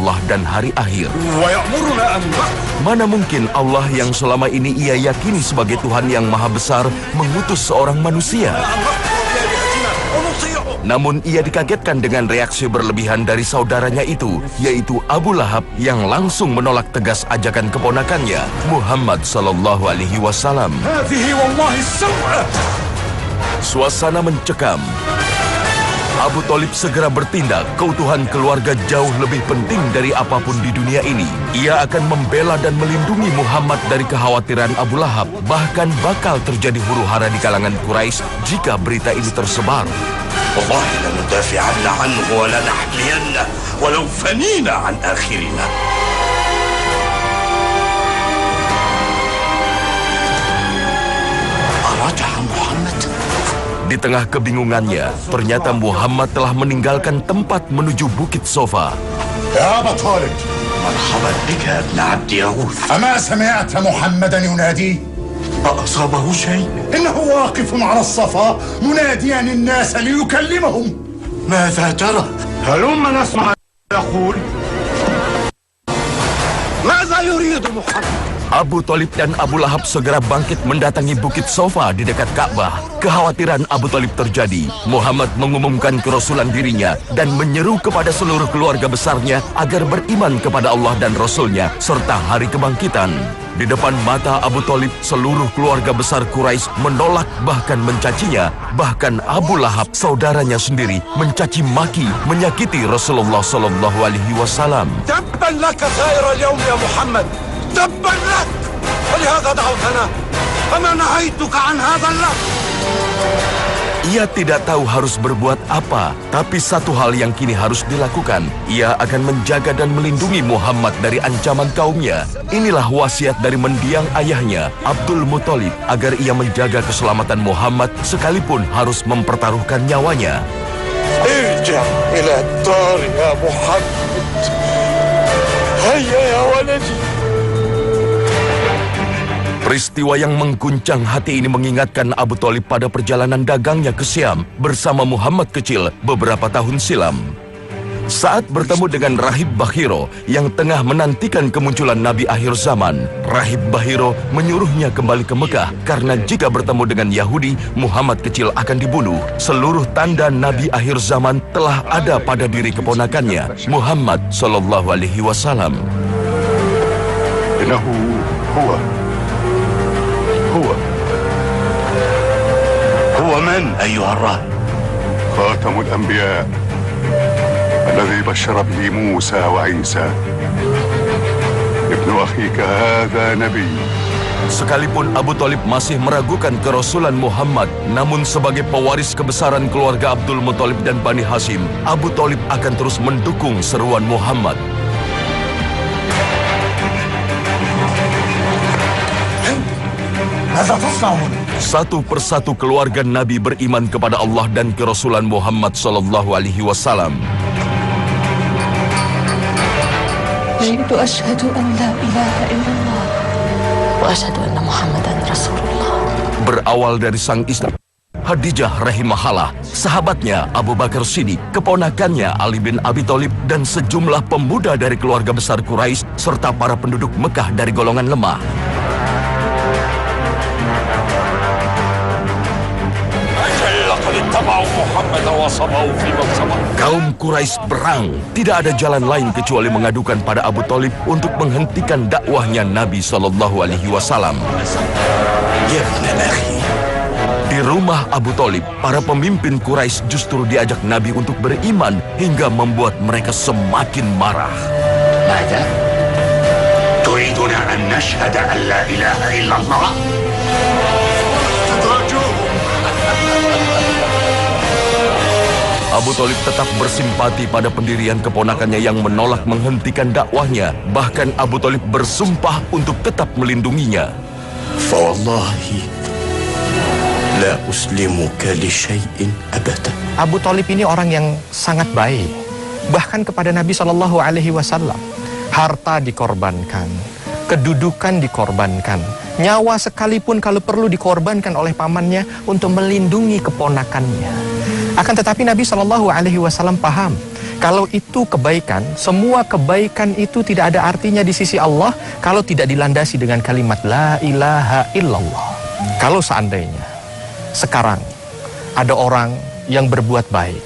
Allah dan hari akhir. Mana mungkin Allah yang selama ini ia yakini sebagai Tuhan yang maha besar mengutus seorang manusia? Namun ia dikagetkan dengan reaksi berlebihan dari saudaranya itu, yaitu Abu Lahab yang langsung menolak tegas ajakan keponakannya, Muhammad sallallahu alaihi wasallam. Suasana mencekam. Abu Thalib segera bertindak. Keutuhan keluarga jauh lebih penting dari apapun di dunia ini. Ia akan membela dan melindungi Muhammad dari kekhawatiran Abu Lahab. Bahkan bakal terjadi huru-hara di kalangan Quraisy jika berita ini tersebar. والله لندافعن عنه ولنحمينه ولو فنينا عن آخرنا. أرجع محمد. Di tengah kebingungannya, ternyata Muhammad telah meninggalkan tempat menuju Bukit Sofa. يا أبا طالب مرحبا بك يا ابن عبد يغوث. أما سمعت محمدا ينادي؟ أصابه شيء؟ إنه واقف على الصفا مناديا الناس ليكلمهم. ماذا ترى؟ هلم نسمع يقول. ماذا يريد محمد؟ Abu Thalib dan Abu Lahab segera bangkit mendatangi Bukit Sofa di dekat Ka'bah. Kekhawatiran Abu Thalib terjadi. Muhammad mengumumkan kerasulan dirinya dan menyeru kepada seluruh keluarga besarnya agar beriman kepada Allah dan Rasulnya serta hari kebangkitan. Di depan mata Abu Thalib, seluruh keluarga besar Quraisy menolak bahkan mencacinya. Bahkan Abu Lahab, saudaranya sendiri, mencaci maki, menyakiti Rasulullah sallallahu alaihi wasallam. تبا لك خير اليوم يا محمد. تبا لك ولهذا دعوتنا فما نهيتك عن هذا اللفظ. Ia tidak tahu harus berbuat apa, tapi satu hal yang kini harus dilakukan. Ia akan menjaga dan melindungi Muhammad dari ancaman kaumnya. Inilah wasiat dari mendiang ayahnya, Abdul Muthalib, agar ia menjaga keselamatan Muhammad sekalipun harus mempertaruhkan nyawanya. ارجع إلى الدار يا محمد. هيا يا ولدي. Peristiwa yang mengguncang hati ini mengingatkan Abu Thalib pada perjalanan dagangnya ke Syam bersama Muhammad kecil beberapa tahun silam. Saat bertemu dengan Rahib Bahiro yang tengah menantikan kemunculan Nabi akhir zaman, Rahib Bahiro menyuruhnya kembali ke Mekah karena jika bertemu dengan Yahudi, Muhammad kecil akan dibunuh. Seluruh tanda Nabi akhir zaman telah ada pada diri keponakannya, Muhammad sallallahu alaihi wasallam. هو من أيها الراهب؟ خاتم الأنبياء الذي بشر به موسى وعيسى ابن أخيك هذا نبي. Sekalipun Abu Thalib masih meragukan kerasulan Muhammad, namun sebagai pewaris kebesaran keluarga Abdul Muthalib dan Bani Hashim, Abu Thalib akan terus mendukung seruan Muhammad. Satu persatu keluarga Nabi beriman kepada Allah dan kerasulan Muhammad sallallahu alaihi wasallam. Jitu asyhadu an la ilaha illallah wa asyhadu anna Muhammadan Rasulullah. Berawal dari sang istri Khadijah rahimahallah, sahabatnya Abu Bakar Siddiq, keponakannya Ali bin Abi Thalib, dan sejumlah pemuda dari keluarga besar Quraisy serta para penduduk Mekah dari golongan lemah. Kaum Quraisy berang. Tidak ada jalan lain kecuali mengadukan pada Abu Thalib untuk menghentikan dakwahnya Nabi sallallahu alaihi wasallam. Di rumah Abu Thalib, para pemimpin Quraisy justru diajak Nabi untuk beriman hingga membuat mereka semakin marah. ماذا؟ تريدنا أن نشهد أن لا إله إلا الله؟ Abu Thalib tetap bersimpati pada pendirian keponakannya yang menolak menghentikan dakwahnya. Bahkan Abu Thalib bersumpah untuk tetap melindunginya. Fawallahi la uslimuka li syai'in abada. Abu Thalib ini orang yang sangat baik. Bahkan kepada Nabi sallallahu alaihi wasallam, harta dikorbankan, kedudukan dikorbankan, nyawa sekalipun kalau perlu dikorbankan oleh pamannya untuk melindungi keponakannya. Akan tetapi Nabi sallallahu alaihi wasallam paham Kalau itu kebaikan, semua kebaikan itu tidak ada artinya di sisi Allah kalau tidak dilandasi dengan kalimat La ilaha illallah. Kalau seandainya sekarang ada orang yang berbuat baik,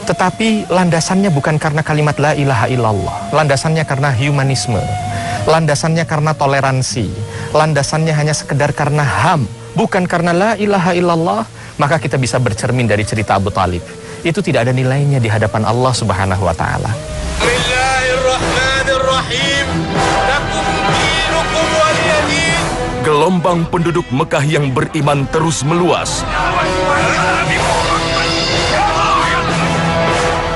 tetapi landasannya bukan karena kalimat La ilaha illallah, landasannya karena humanisme, landasannya karena toleransi, landasannya hanya sekedar karena HAM, bukan karena La ilaha illallah, maka kita bisa bercermin dari cerita Abu Talib. Itu tidak ada nilainya di hadapan Allah Subhanahu wa taala. Bismillahirrahmanirrahim. Lakum dinukum waliyadin. Gelombang penduduk Mekah yang beriman terus meluas.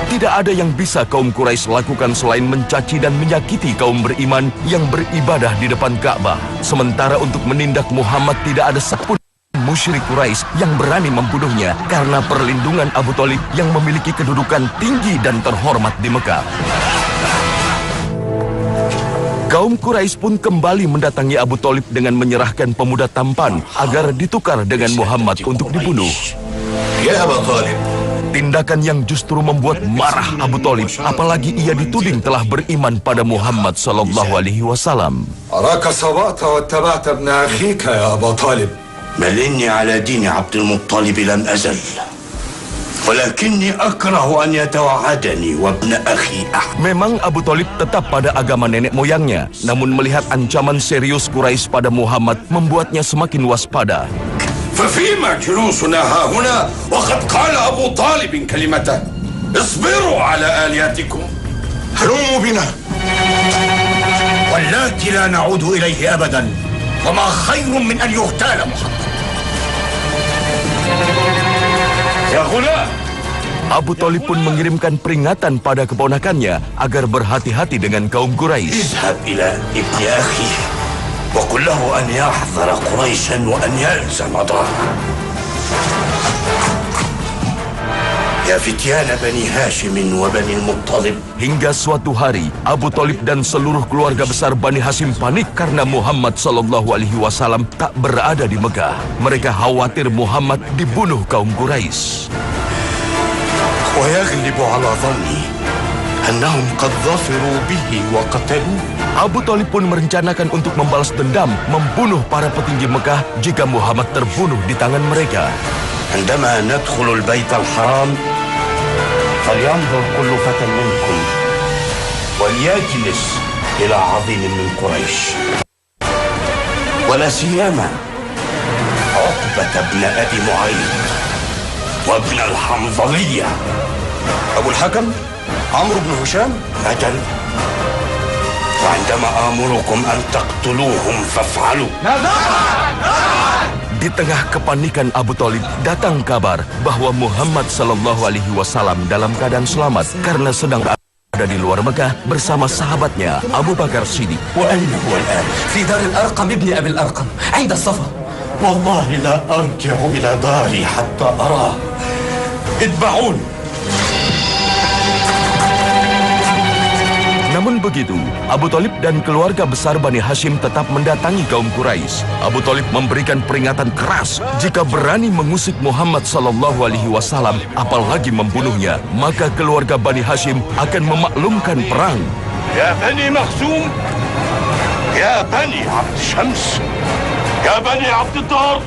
Tidak ada yang bisa kaum Quraisy lakukan selain mencaci dan menyakiti kaum beriman yang beribadah di depan Ka'bah. Sementara untuk menindak Muhammad tidak ada satupun musyrik Quraisy yang berani membunuhnya karena perlindungan Abu Thalib yang memiliki kedudukan tinggi dan terhormat di Mekah. Kaum Quraisy pun kembali mendatangi Abu Thalib dengan menyerahkan pemuda tampan agar ditukar dengan Muhammad untuk dibunuh. Ya Abu Thalib. Tindakan yang justru membuat marah Abu Thalib, apalagi ia dituding telah beriman pada Muhammad sallallahu alaihi wasallam. Araka sabata wa tabata ibn akhika ya Abu Thalib. بل إني على دين عبد المطلب لم أزل ولكني أكره أن يتوعدني وابن أخي أحمد. Memang Abu Thalib tetap pada agama nenek moyangnya, namun melihat ancaman serius Quraisy pada Muhammad membuatnya semakin waspada. ففيما جلوسنا ها هنا وقد قال أبو طالب كلمته اصبروا على آلهتكم. هلموا بنا واللاتي لا نعود إليه أبدا وما خير من أن يغتال محمد. يا غلام. Abu Thalib pun mengirimkan peringatan pada keponakannya agar berhati-hati dengan kaum Quraisy. اذهب إلى ابن أخي وقل له أن يحذر قريشا وأن يلزم ظهره. يا فتيان بني هاشم وبني المطلب. Hingga suatu hari, Abu Thalib dan seluruh keluarga besar Bani Hashim panik karena Muhammad sallallahu alaihi wasallam tak berada di Mekah. Mereka khawatir Muhammad dibunuh kaum Quraisy. ويغلب على ظني أنهم قد ظفروا به وقتلوه. Abu Thalib pun merencanakan untuk membalas dendam, membunuh para petinggi Mekah jika Muhammad terbunuh di tangan mereka. عندما ندخل البيت الحرام فلينظر كل فتى منكم وليجلس إلى عظيم من قريش ولا سيما عقبة بن أبي معيط وابن الحنظلية. أبو الحكم عمرو بن هشام. أجل. وعندما آمركم أن تقتلوهم فافعلوا. Di tengah kepanikan Abu Thalib, datang kabar bahwa Muhammad sallallahu alaihi wasallam dalam keadaan selamat karena sedang ada di luar Mekah bersama sahabatnya Abu Bakar Siddiq. وأين هو الآن؟ في دار الأرقم ابن أبي الأرقم عند الصفا. والله لا أرجع إلى داري حتى أراه. اتبعوني. Namun begitu, Abu Thalib dan keluarga besar Bani Hashim tetap mendatangi kaum Quraisy. Abu Thalib memberikan peringatan keras, jika berani mengusik Muhammad sallallahu alaihi wasallam, apalagi membunuhnya, maka keluarga Bani Hashim akan memaklumkan perang. يا بني مخزوم، يا بني عبد شمس، يا بني عبد الدار،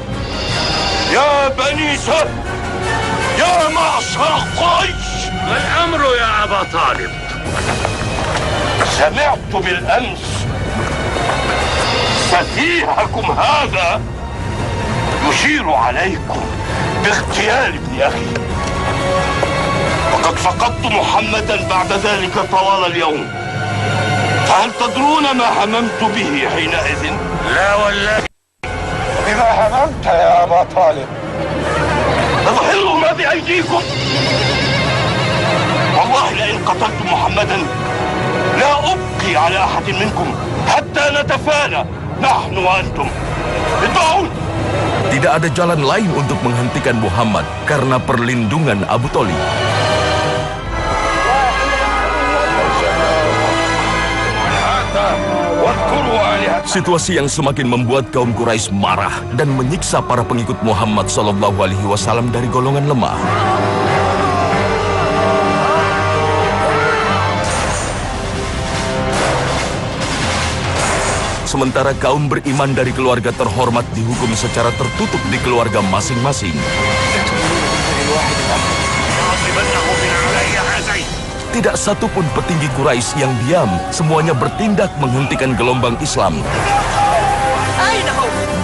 يا بني سب، يا معشر قريش. ما الأمر يا أبا طالب؟ سمعت بالأمس سفيهكم هذا يشير عليكم باغتيال ابن أخي، وقد فقدت محمدا بعد ذلك طوال اليوم، فهل تدرون ما هممت به حينئذ؟ لا والله. بما هممت يا أبا طالب؟ اظهروا ما بأيديكم. والله لئن قتلت محمدا لا أبقي على أحد منكم حتى نتفانى نحن وأنتم. اتبعون. Tidak ada jalan lain untuk menghentikan Muhammad karena perlindungan Abu Thalib. Situasi yang semakin membuat kaum Quraisy marah dan menyiksa para pengikut Muhammad sallallahu alaihi wasallam dari golongan lemah. Sementara kaum beriman dari keluarga terhormat dihukum secara tertutup di keluarga masing-masing. Tidak satu pun petinggi Quraisy yang diam, semuanya bertindak menghentikan gelombang Islam.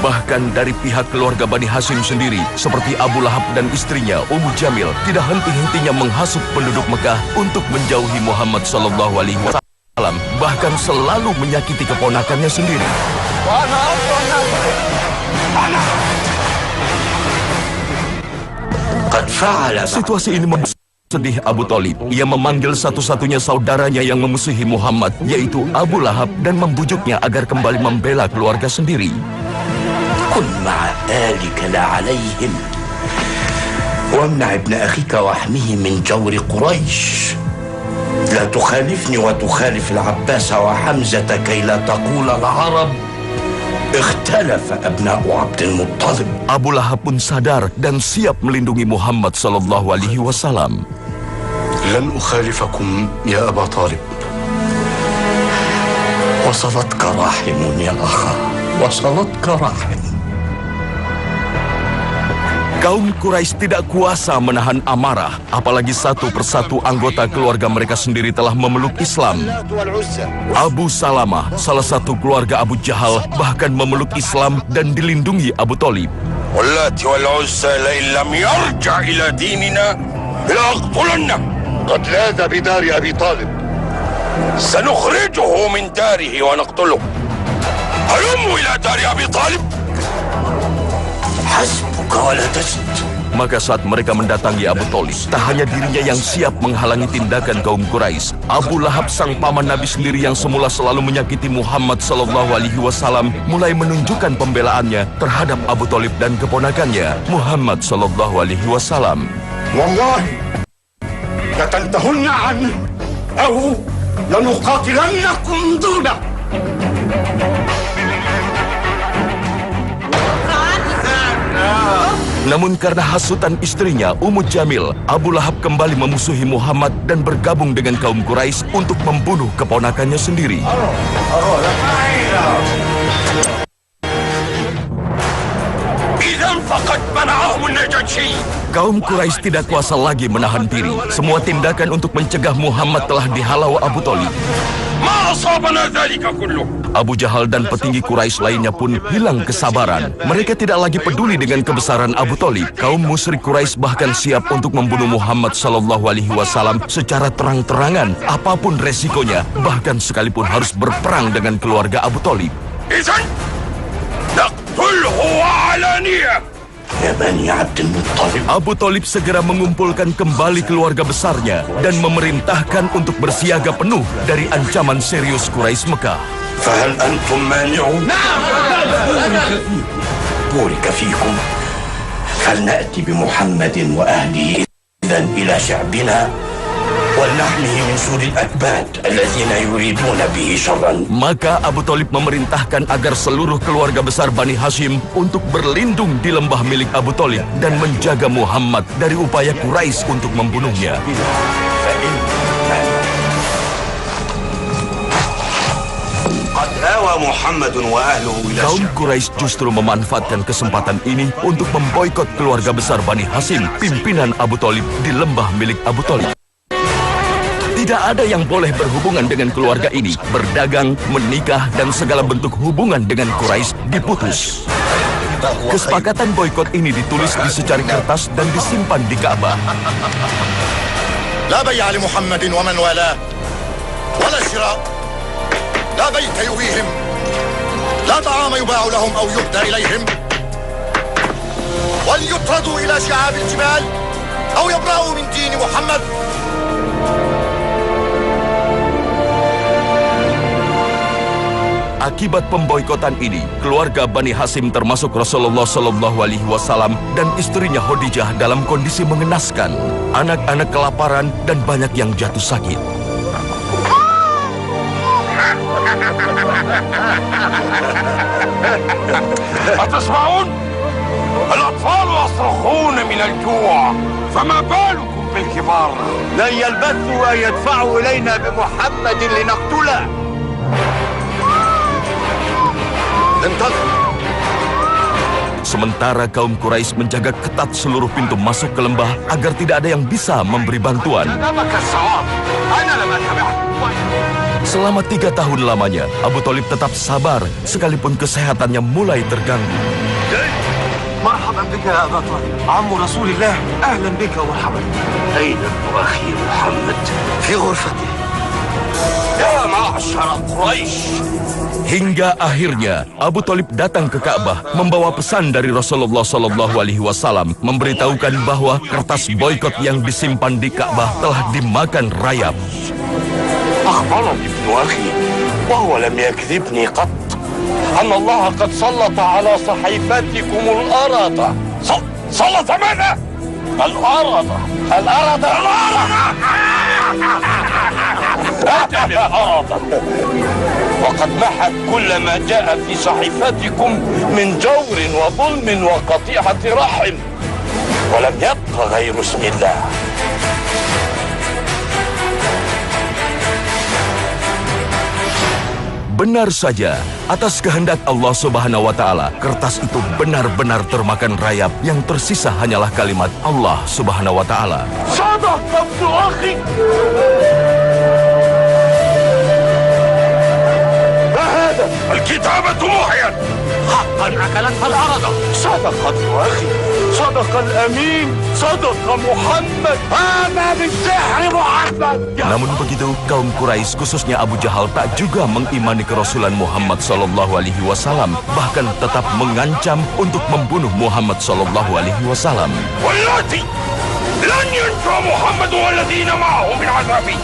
Bahkan dari pihak keluarga Bani Hashim sendiri, seperti Abu Lahab dan istrinya Ummu Jamil, tidak henti-hentinya menghasut penduduk Mekah untuk menjauhi Muhammad SAW. Bahkan selalu menyakiti keponakannya sendiri. Situasi ini membuat sedih Abu Thalib. Ia memanggil satu-satunya saudaranya yang memusuhi Muhammad, yaitu Abu Lahab, dan membujuknya agar kembali membela keluarga sendiri. كن مع آلك لا عليهم وامنع ابن أخيك واحمه من جور قريش لا تخالفني وتخالف العباس وحمزة كي لا تقول العرب اختلف أبناء عبد المطلب. Abu Lahab pun sadar dan siap melindungi Muhammad SAW. لن أخالفكم يا أبا طالب. وصلتك رحم يا أخا وصلتك رحم. Kaum Quraisy tidak kuasa menahan amarah, apalagi satu persatu anggota keluarga mereka sendiri telah memeluk Islam. Abu Salamah, salah satu keluarga Abu Jahal, bahkan memeluk Islam dan dilindungi Abu Thalib. واللات والعزى لئن لم يرجع إلى ديننا لأقتلنه. قد لاذ بدار أبي طالب. سنخرجه من داره ونقتله. هلموا إلى دار أبي طالب. حسبك ولا تزد. Maka saat mereka mendatangi Abu Thalib, tak hanya dirinya yang siap menghalangi tindakan kaum Quraisy. Abu Lahab, sang paman Nabi sendiri yang semula selalu menyakiti Muhammad SAW, mulai menunjukkan pembelaannya terhadap Abu Thalib dan keponakannya Muhammad SAW. Wallahi, latantahunna anhu, aw lanuqatilannakum duna. Namun karena hasutan istrinya Ummu Jamil, Abu Lahab kembali memusuhi Muhammad dan bergabung dengan kaum Quraisy untuk membunuh keponakannya sendiri. Kaum Quraisy tidak kuasa lagi menahan diri. Semua tindakan untuk mencegah Muhammad telah dihalau Abu Thalib. Abu Jahal dan petinggi Quraisy lainnya pun hilang kesabaran. Mereka tidak lagi peduli dengan kebesaran Abu Thalib. Kaum musyrik Quraisy bahkan siap untuk membunuh Muhammad SAW secara terang-terangan, apapun resikonya, bahkan sekalipun harus berperang dengan keluarga Abu Thalib. Abu Thalib segera mengumpulkan kembali keluarga besarnya dan memerintahkan untuk bersiaga penuh dari ancaman serius Quraisy Mekah. فهل أنتم مانعون؟ نعم. بورك فيكم. فلنأتي بمحمد وأهله إذن إلى شعبنا ولنحمه من سور الأكباد الذين يريدون به شرا. Maka Abu Thalib memerintahkan agar seluruh keluarga besar Bani Hashim untuk berlindung di lembah milik Abu Thalib dan menjaga Muhammad dari upaya Quraisy untuk membunuhnya. Kaum Quraisy justru memanfaatkan kesempatan ini untuk memboikot keluarga besar Bani Hashim, pimpinan Abu Thalib di lembah milik Abu Thalib. Tidak ada yang boleh berhubungan dengan keluarga ini. Berdagang, menikah, dan segala bentuk hubungan dengan Quraisy diputus. Kesepakatan boikot ini ditulis di secari kertas dan disimpan di Ka'bah. La bay'a li Muhammadin wa man wala, wala shira. لا بيت يؤويهم لا طعام يباع لهم أو يهدى إليهم وليطردوا إلى شعاب الجبال أو يبرأوا من دين محمد. Akibat pemboikotan ini, keluarga Bani Hashim termasuk Rasulullah SAW dan istrinya Khadijah dalam kondisi mengenaskan. Anak-anak kelaparan dan banyak yang jatuh sakit. أتسمعون؟ الأطفال يصرخون من الجوع فما بالكم بالكبار؟ لن يلبثوا أن يدفعوا إلينا بمحمد لنقتله. Sementara kaum Quraisy menjaga ketat seluruh pintu masuk ke lembah agar tidak ada yang bisa memberi bantuan. Selama 3 tahun lamanya, Abu Thalib tetap sabar sekalipun kesehatannya mulai terganggu. مرحبا بك يا أبا طالب عم رسول الله أهلا بك ومرحبا أين أخي محمد؟ في غرفته يا معشر قريش. Hingga akhirnya Abu Thalib datang ke Ka'bah membawa pesan dari Rasulullah SAW memberitahukan bahwa kertas boikot yang disimpan di Ka'bah telah dimakan rayap. أخبرني ابن أخي وهو لم يكذبني قط أن الله قد سلط على صحيفتكم الأرض. سلط ماذا؟ الأرض وقد محت كل ما جاء في صحيفتكم من جور وظلم وقطيعة رحم ولم يبق غير اسم الله. Benar saja, atas kehendak Allah Subhanahu wa Ta'ala, kertas itu benar-benar termakan rayap. Yang tersisa hanyalah kalimat Allah Subhanahu wa Ta'ala. صدق ابن أخي. ما هذا؟ الكتابة محيا. حقا أكلتها الأرض. صدق ابن أخي. صدق الأمين. صدق محمد. هذا من سحر محمد. Namun begitu, kaum Quraisy khususnya Abu Jahal tak juga mengimani kerasulan Muhammad SAW, bahkan tetap mengancam untuk membunuh Muhammad SAW. والتي لن ينجو محمد والذين معه من عذابي.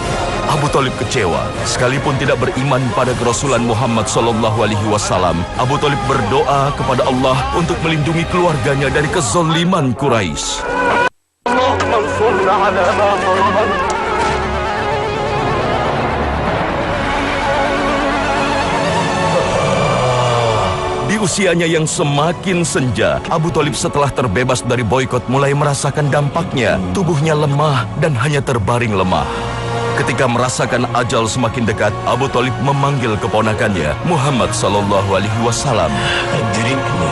Abu Thalib kecewa, sekalipun tidak beriman pada kerasulan Muhammad SAW. Abu Thalib berdoa kepada Allah untuk melindungi keluarganya dari kezaliman Quraisy. اللهم انصرنا على ما ظلمنا. Di usianya yang semakin senja, Abu Thalib setelah terbebas dari boikot mulai merasakan dampaknya. Tubuhnya lemah dan hanya terbaring lemah. Ketika merasakan ajal semakin dekat, Abu Thalib memanggil keponakannya, Muhammad SAW. أدركني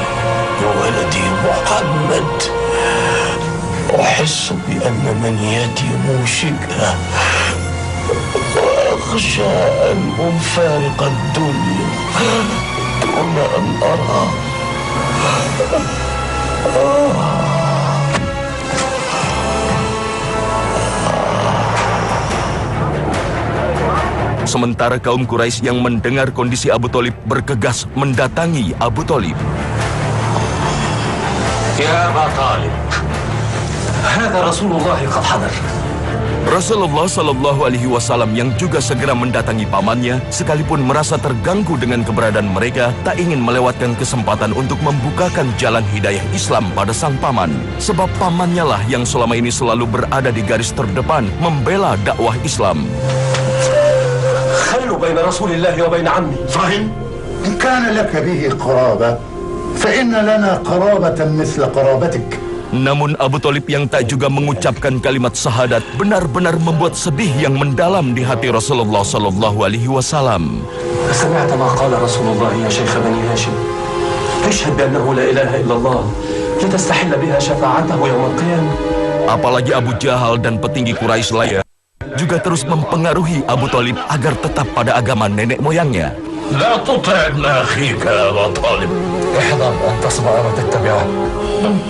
يا ولدي محمد. أحس بأن منيتي موشكة وأخشى أن أفارق الدنيا دون أن أرى. Sementara kaum Quraisy yang mendengar kondisi Abu Thalib bergegas mendatangi Abu Thalib. يا أبا طالب هذا رسول الله قد حضر. Rasulullah SAW yang juga segera mendatangi pamannya, sekalipun merasa terganggu dengan keberadaan mereka, tak ingin melewatkan kesempatan untuk membukakan jalan hidayah Islam pada sang paman. Sebab pamannya lah yang selama ini selalu berada di garis terdepan membela dakwah Islam. خلوا بين رسول الله وبين عمي. فهم؟ إن كان لك به قرابة فإن لنا قرابة مثل قرابتك. Namun Abu Thalib yang tak juga mengucapkan kalimat syahadat benar-benar membuat sedih yang mendalam di hati Rasulullah SAW. سمعت ما قال رسول الله يا شيخ بني هاشم. اشهد بأنه لا إله إلا الله لتستحل بها شفاعته يوم القيامة. Apalagi Abu Jahal dan petinggi Quraisy lainnya juga terus mempengaruhi Abu Thalib agar tetap pada agama nenek moyangnya. لا تطع ابن أخيك يا أبا طالب. احذر أن تصبر وتتبعه.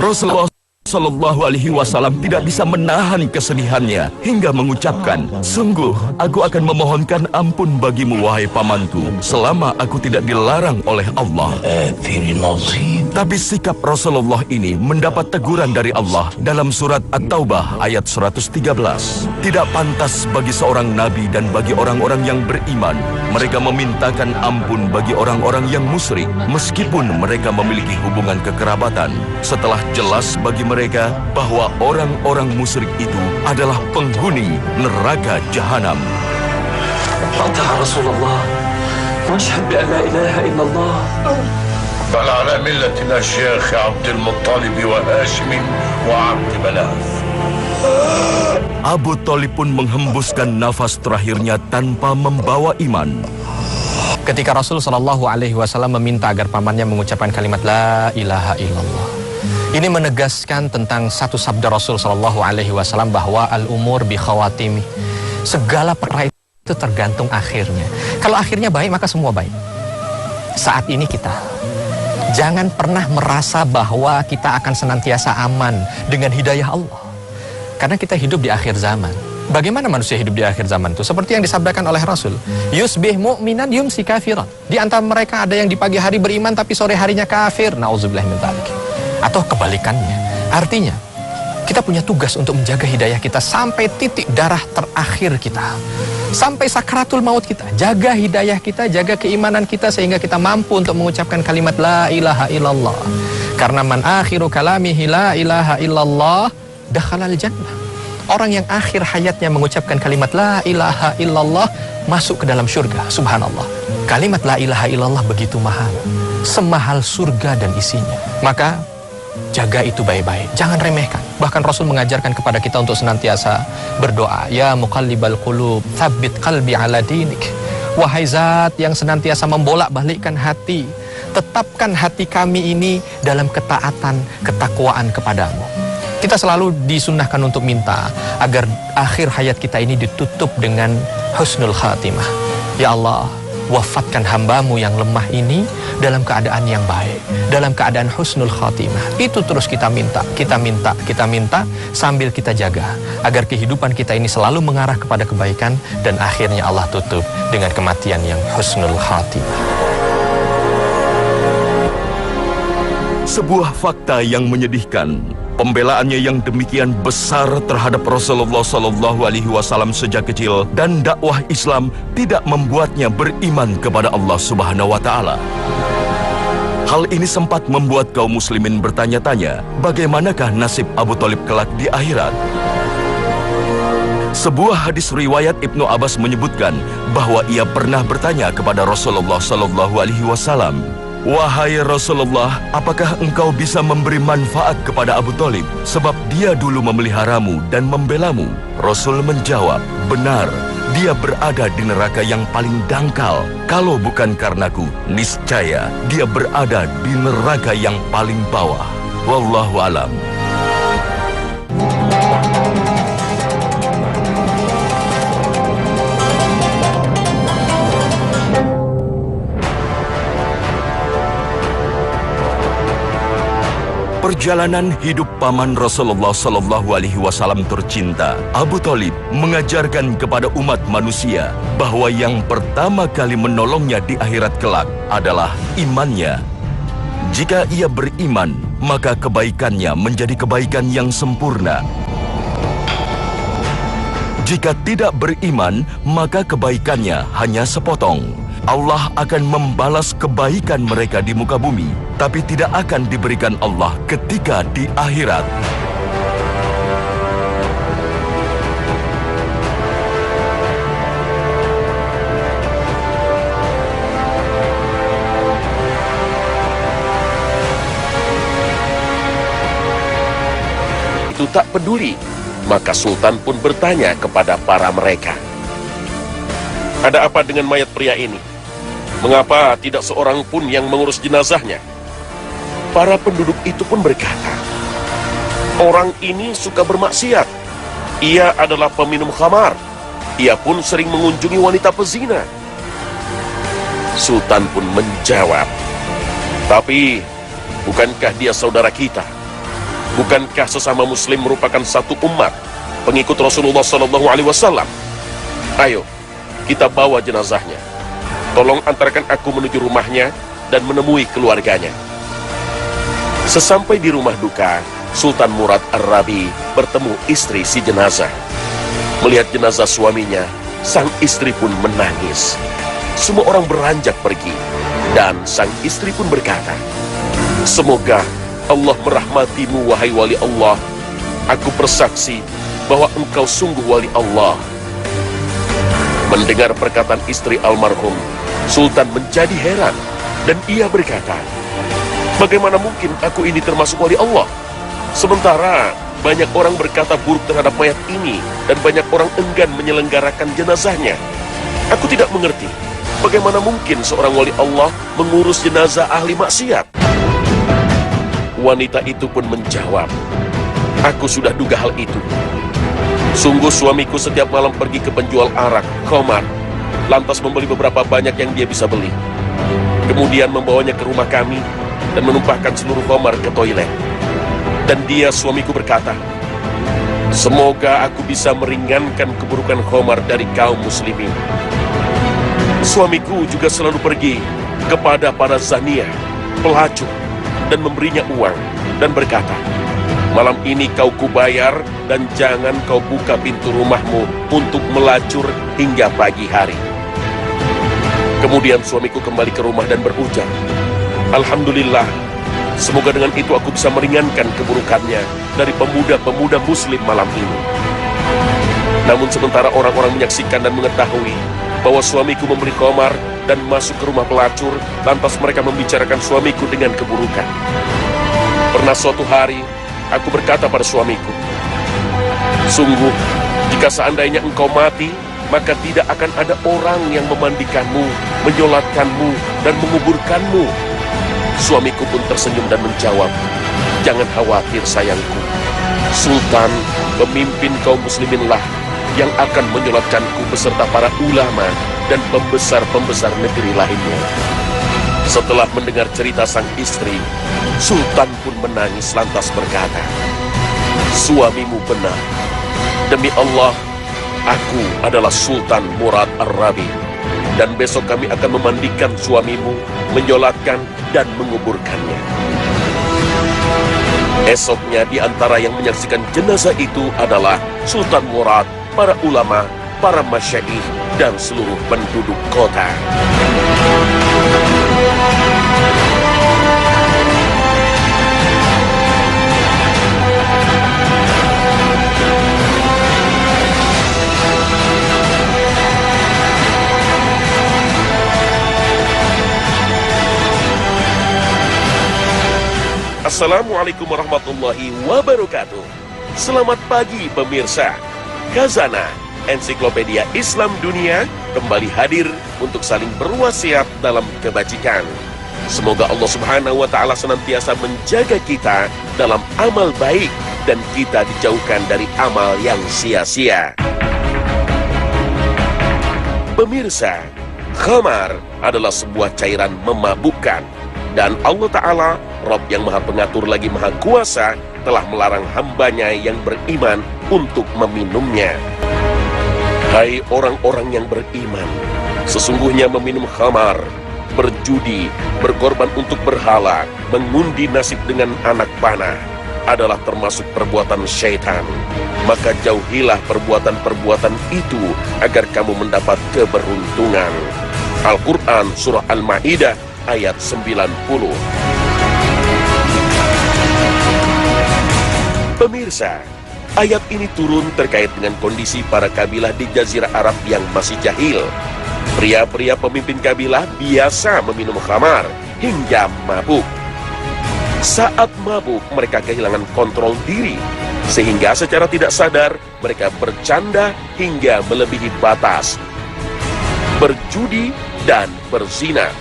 Rasulullah SAW tidak bisa menahan kesedihannya hingga mengucapkan, sungguh aku akan memohonkan ampun bagimu wahai pamanku selama aku tidak dilarang oleh Allah. Tapi sikap Rasulullah ini mendapat teguran dari Allah dalam surat At-Taubah ayat 113. Tidak pantas bagi seorang nabi dan bagi orang-orang yang beriman mereka memintakan ampun bagi orang-orang yang musyrik meskipun mereka memiliki hubungan kekerabatan, setelah jelas bagi mereka bahwa orang-orang musyrik itu adalah penghuni neraka jahanam. أطع رسول الله واشهد بأن لا إله إلا الله. بل على ملة الأشياخ عبد المطلب وهاشم وعبد مناف. Abu Thalib pun menghembuskan nafas terakhirnya tanpa membawa iman. ketika Rasul Shallallahu Alaihi Wasallam meminta agar pamannya mengucapkan kalimat La ilaha illallah. Ini menegaskan tentang satu sabda Rasul Shallallahu Alaihi Wasallam bahwa al-umur bi khawatimi. Segala perkara itu tergantung akhirnya. Kalau akhirnya baik, maka semua baik. Saat ini kita jangan pernah merasa bahwa kita akan senantiasa aman dengan hidayah Allah. Karena kita hidup di akhir zaman. Bagaimana manusia hidup di akhir zaman itu? Seperti yang disabdakan oleh Rasul. Yusbih mu'minan yumsi kafiran. Di antara mereka ada yang di pagi hari beriman tapi sore harinya kafir. Nauzubillah min dzalik. Atau kebalikannya. Artinya, kita punya tugas untuk menjaga hidayah kita sampai titik darah terakhir kita. Sampai sakratul maut kita. Jaga hidayah kita, jaga keimanan kita sehingga kita mampu untuk mengucapkan kalimat La ilaha illallah. Karena man akhiru kalamihi La ilaha illallah dakhalal jannah. Orang yang akhir hayatnya mengucapkan kalimat La ilaha illallah masuk ke dalam surga. Subhanallah. Kalimat La ilaha illallah begitu mahal. Semahal surga dan isinya. Maka jaga itu baik-baik. Jangan remehkan. Bahkan Rasul mengajarkan kepada kita untuk senantiasa berdoa. Ya muqallibal qulub, tsabbit qalbi ala dinik. Wahai zat yang senantiasa membolak-balikkan hati, tetapkan hati kami ini dalam ketaatan, ketakwaan kepadamu. Kita selalu disunnahkan untuk minta agar akhir hayat kita ini ditutup dengan husnul khatimah. Ya Allah, wafatkan hambamu yang lemah ini dalam keadaan yang baik, dalam keadaan husnul khatimah. Itu terus kita minta, kita minta, kita minta sambil kita jaga agar kehidupan kita ini selalu mengarah kepada kebaikan dan akhirnya Allah tutup dengan kematian yang husnul khatimah. Sebuah fakta yang menyedihkan. Pembelaannya yang demikian besar terhadap Rasulullah Sallallahu Alaihi Wasallam sejak kecil dan dakwah Islam tidak membuatnya beriman kepada Allah Subhanahu Wa Taala. Hal ini sempat membuat kaum muslimin bertanya-tanya, bagaimanakah nasib Abu Thalib kelak di akhirat? Sebuah hadis riwayat Ibnu Abbas menyebutkan bahwa ia pernah bertanya kepada Rasulullah Sallallahu Alaihi Wasallam, Wahai Rasulullah, apakah engkau bisa memberi manfaat kepada Abu Thalib sebab dia dulu memeliharamu dan membelamu? Rasul menjawab, benar, dia berada di neraka yang paling dangkal. Kalau bukan karenaku, niscaya dia berada di neraka yang paling bawah. Wallahu alam. Perjalanan hidup paman Rasulullah Sallallahu Alaihi Wasallam tercinta, Abu Thalib, mengajarkan kepada umat manusia bahwa yang pertama kali menolongnya di akhirat kelak adalah imannya. Jika ia beriman, maka kebaikannya menjadi kebaikan yang sempurna. Jika tidak beriman, maka kebaikannya hanya sepotong. Allah akan membalas kebaikan mereka di muka bumi, tapi tidak akan diberikan Allah ketika di akhirat. Itu tak peduli, maka Sultan pun bertanya kepada para mereka, ada apa dengan mayat pria ini? Mengapa tidak seorang pun yang mengurus jenazahnya? Para penduduk itu pun berkata, orang ini suka bermaksiat. Ia adalah peminum khamar. Ia pun sering mengunjungi wanita pezina. Sultan pun menjawab, tapi bukankah dia saudara kita? Bukankah sesama muslim merupakan satu umat, pengikut Rasulullah SAW? Ayo, kita bawa jenazahnya. Tolong antarkan aku menuju rumahnya dan menemui keluarganya. Sesampai di rumah duka, Sultan Murad Ar-Rabi bertemu istri si jenazah. Melihat jenazah suaminya, sang istri pun menangis. Semua orang beranjak pergi, dan sang istri pun berkata, semoga Allah merahmatimu, wahai wali Allah. Aku bersaksi bahwa engkau sungguh wali Allah. Mendengar perkataan istri almarhum, Sultan menjadi heran dan ia berkata, bagaimana mungkin aku ini termasuk wali Allah? Sementara banyak orang berkata buruk terhadap mayat ini dan banyak orang enggan menyelenggarakan jenazahnya. Aku tidak mengerti Bagaimana mungkin seorang wali Allah mengurus jenazah ahli maksiat? Wanita itu pun menjawab, aku sudah duga hal itu. Sungguh suamiku setiap malam pergi ke penjual arak, khamar, lantas membeli beberapa banyak yang dia bisa beli. Kemudian membawanya ke rumah kami dan menumpahkan seluruh khamar ke toilet. Dan dia, suamiku, berkata, semoga aku bisa meringankan keburukan khamar dari kaum muslimin. Suamiku juga selalu pergi kepada para zaniyah, pelacur, dan memberinya uang, dan berkata, malam ini kau kubayar dan jangan kau buka pintu rumahmu untuk melacur hingga pagi hari. Kemudian suamiku kembali ke rumah dan berujar, alhamdulillah, semoga dengan itu aku bisa meringankan keburukannya dari pemuda-pemuda muslim malam ini. Namun sementara orang-orang menyaksikan dan mengetahui bahwa suamiku membeli khamar dan masuk ke rumah pelacur, lantas mereka membicarakan suamiku dengan keburukan. Pernah suatu hari, aku berkata pada suamiku, sungguh, jika seandainya engkau mati, maka tidak akan ada orang yang memandikanmu, menyolatkanmu, dan menguburkanmu. Suamiku pun tersenyum dan menjawab, jangan khawatir sayangku, Sultan, pemimpin kaum musliminlah yang akan menyolatkanku beserta para ulama dan pembesar-pembesar negeri lainnya. Setelah mendengar cerita sang istri, Sultan pun menangis lantas berkata, suamimu benar. Demi Allah, aku adalah Sultan Murad Ar-Rabi, dan besok kami akan memandikan suamimu, menyolatkan dan menguburkannya. Esoknya di antara yang menyaksikan jenazah itu adalah Sultan Murad, para ulama, para masyaikh, dan seluruh penduduk kota. Assalamualaikum warahmatullahi wabarakatuh. Selamat pagi pemirsa. Khazanah, ensiklopedia Islam dunia, kembali hadir untuk saling berwasiat dalam kebajikan. Semoga Allah Subhanahu wa Ta'ala senantiasa menjaga kita dalam amal baik dan kita dijauhkan dari amal yang sia-sia. Pemirsa, khamar adalah sebuah cairan memabukkan, dan Allah Ta'ala, Rabb yang maha pengatur lagi maha kuasa, telah melarang hambanya yang beriman untuk meminumnya. Hai orang-orang yang beriman, sesungguhnya meminum khamar, berjudi, berkorban untuk berhala, mengundi nasib dengan anak panah adalah termasuk perbuatan syaitan. Maka jauhilah perbuatan-perbuatan itu agar kamu mendapat keberuntungan. Al-Quran Surah Al-Ma'idah ayat 90. Pemirsa, ayat ini turun terkait dengan kondisi para kabilah di Jazirah Arab yang masih jahil. Pria-pria pemimpin kabilah biasa meminum khamar hingga mabuk. Saat mabuk, mereka kehilangan kontrol diri, sehingga secara tidak sadar mereka bercanda hingga melebihi batas, berjudi dan berzina.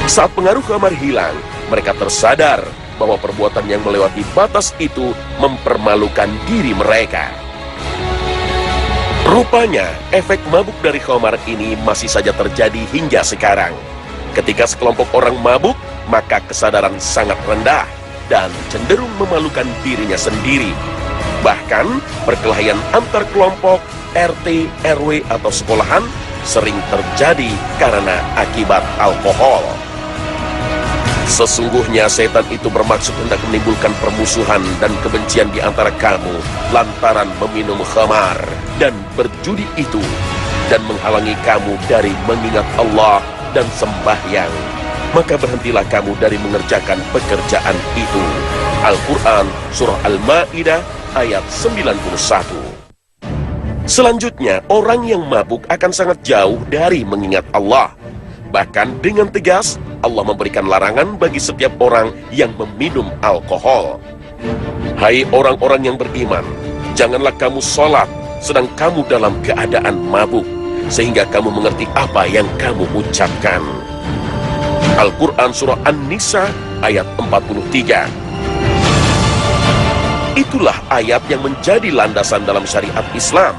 Saat pengaruh khamar hilang, mereka tersadar bahwa perbuatan yang melewati batas itu mempermalukan diri mereka. Rupanya, efek mabuk dari khamar ini masih saja terjadi hingga sekarang. Ketika sekelompok orang mabuk, maka kesadaran sangat rendah dan cenderung memalukan dirinya sendiri. Bahkan, perkelahian antar kelompok, RT, RW, atau sekolahan sering terjadi karena akibat alkohol. Sesungguhnya setan itu bermaksud hendak menimbulkan permusuhan dan kebencian di antara kamu lantaran meminum khamar dan berjudi itu, dan menghalangi kamu dari mengingat Allah dan sembahyang. Maka berhentilah kamu dari mengerjakan pekerjaan itu. Al-Quran Surah Al-Ma'idah ayat 91. Selanjutnya, orang yang mabuk akan sangat jauh dari mengingat Allah. Bahkan dengan tegas, Allah memberikan larangan bagi setiap orang yang meminum alkohol. Hai orang-orang yang beriman, janganlah kamu sholat sedang kamu dalam keadaan mabuk, sehingga kamu mengerti apa yang kamu ucapkan. Al-Quran Surah An-Nisa ayat 43. Itulah ayat yang menjadi landasan dalam syariat Islam,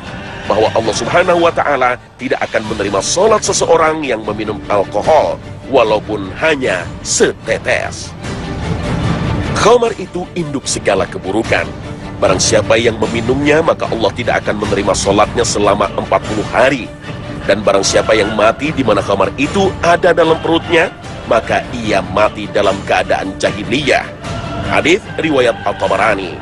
bahwa Allah Subhanahu wa Ta'ala tidak akan menerima sholat seseorang yang meminum alkohol, walaupun hanya setetes. Khamar itu induk segala keburukan. Barang siapa yang meminumnya, maka Allah tidak akan menerima sholatnya selama 40 hari. Dan barang siapa yang mati di mana khamar itu ada dalam perutnya, maka ia mati dalam keadaan jahiliyah. Hadits riwayat Al-Tabarani.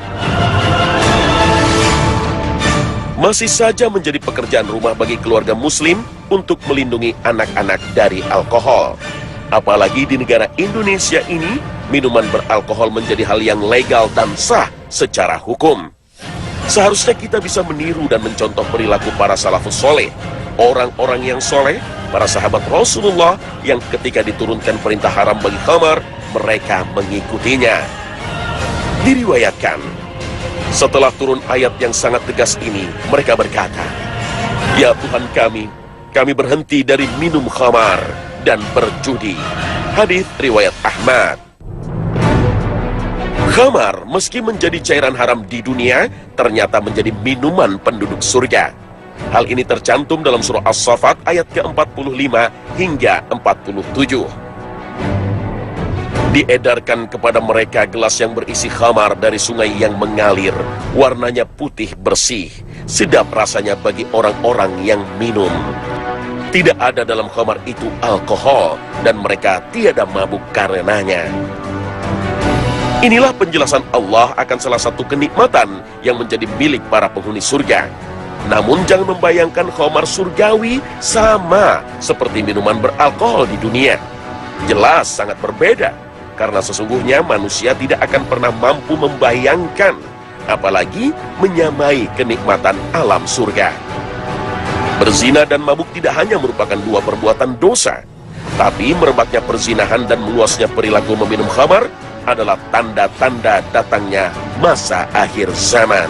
Masih saja menjadi pekerjaan rumah bagi keluarga muslim untuk melindungi anak-anak dari alkohol. Apalagi di negara Indonesia ini, minuman beralkohol menjadi hal yang legal dan sah secara hukum. Seharusnya kita bisa meniru dan mencontoh perilaku para salafus soleh, orang-orang yang soleh, para sahabat Rasulullah yang ketika diturunkan perintah haram bagi khamar, mereka mengikutinya. Diriwayatkan, setelah turun ayat yang sangat tegas ini, mereka berkata, "Ya Tuhan kami berhenti dari minum khamar dan berjudi." Hadits riwayat Ahmad. Khamar meski menjadi cairan haram di dunia, ternyata menjadi minuman penduduk surga. Hal ini tercantum dalam surah As-Saffat ayat ke-45 hingga 47. Diedarkan kepada mereka gelas yang berisi khamar dari sungai yang mengalir, warnanya putih bersih, sedap rasanya bagi orang-orang yang minum. Tidak ada dalam khamar itu alkohol, dan mereka tiada mabuk karenanya. Inilah penjelasan Allah akan salah satu kenikmatan yang menjadi milik para penghuni surga. Namun jangan membayangkan khamar surgawi sama seperti minuman beralkohol di dunia. Jelas sangat berbeda, karena sesungguhnya manusia tidak akan pernah mampu membayangkan, apalagi menyamai kenikmatan alam surga. Berzina dan mabuk tidak hanya merupakan dua perbuatan dosa, tapi merebaknya perzinahan dan meluasnya perilaku meminum khamar adalah tanda-tanda datangnya masa akhir zaman.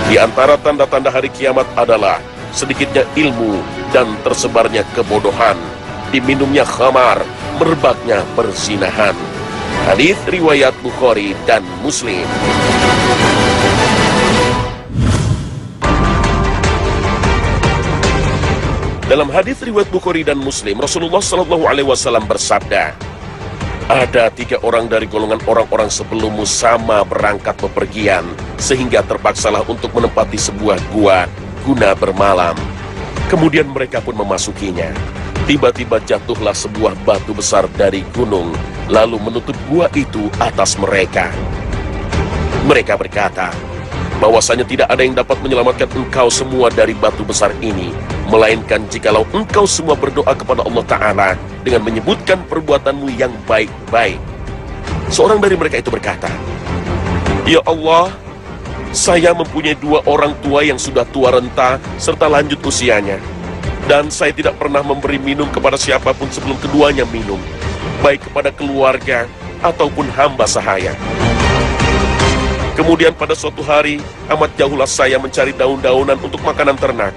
Di antara tanda-tanda hari kiamat adalah sedikitnya ilmu dan tersebarnya kebodohan, diminumnya khamar, merebaknya perzinahan. Hadits riwayat Bukhari dan Muslim. Dalam hadits riwayat Bukhari dan Muslim, Rasulullah SAW bersabda, "Ada 3 orang dari golongan orang-orang sebelummu sama berangkat bepergian, sehingga terpaksalah untuk menempati sebuah gua guna bermalam. Kemudian mereka pun memasukinya. Tiba-tiba jatuhlah sebuah batu besar dari gunung, lalu menutup gua itu atas mereka. Mereka berkata, bahwasanya tidak ada yang dapat menyelamatkan engkau semua dari batu besar ini, melainkan jikalau engkau semua berdoa kepada Allah Ta'ala dengan menyebutkan perbuatanmu yang baik-baik." Seorang dari mereka itu berkata, "Ya Allah, saya mempunyai 2 orang tua yang sudah tua renta serta lanjut usianya, dan saya tidak pernah memberi minum kepada siapapun sebelum keduanya minum, baik kepada keluarga ataupun hamba sahaya. Kemudian pada suatu hari, amat jauhlah saya mencari daun-daunan untuk makanan ternak.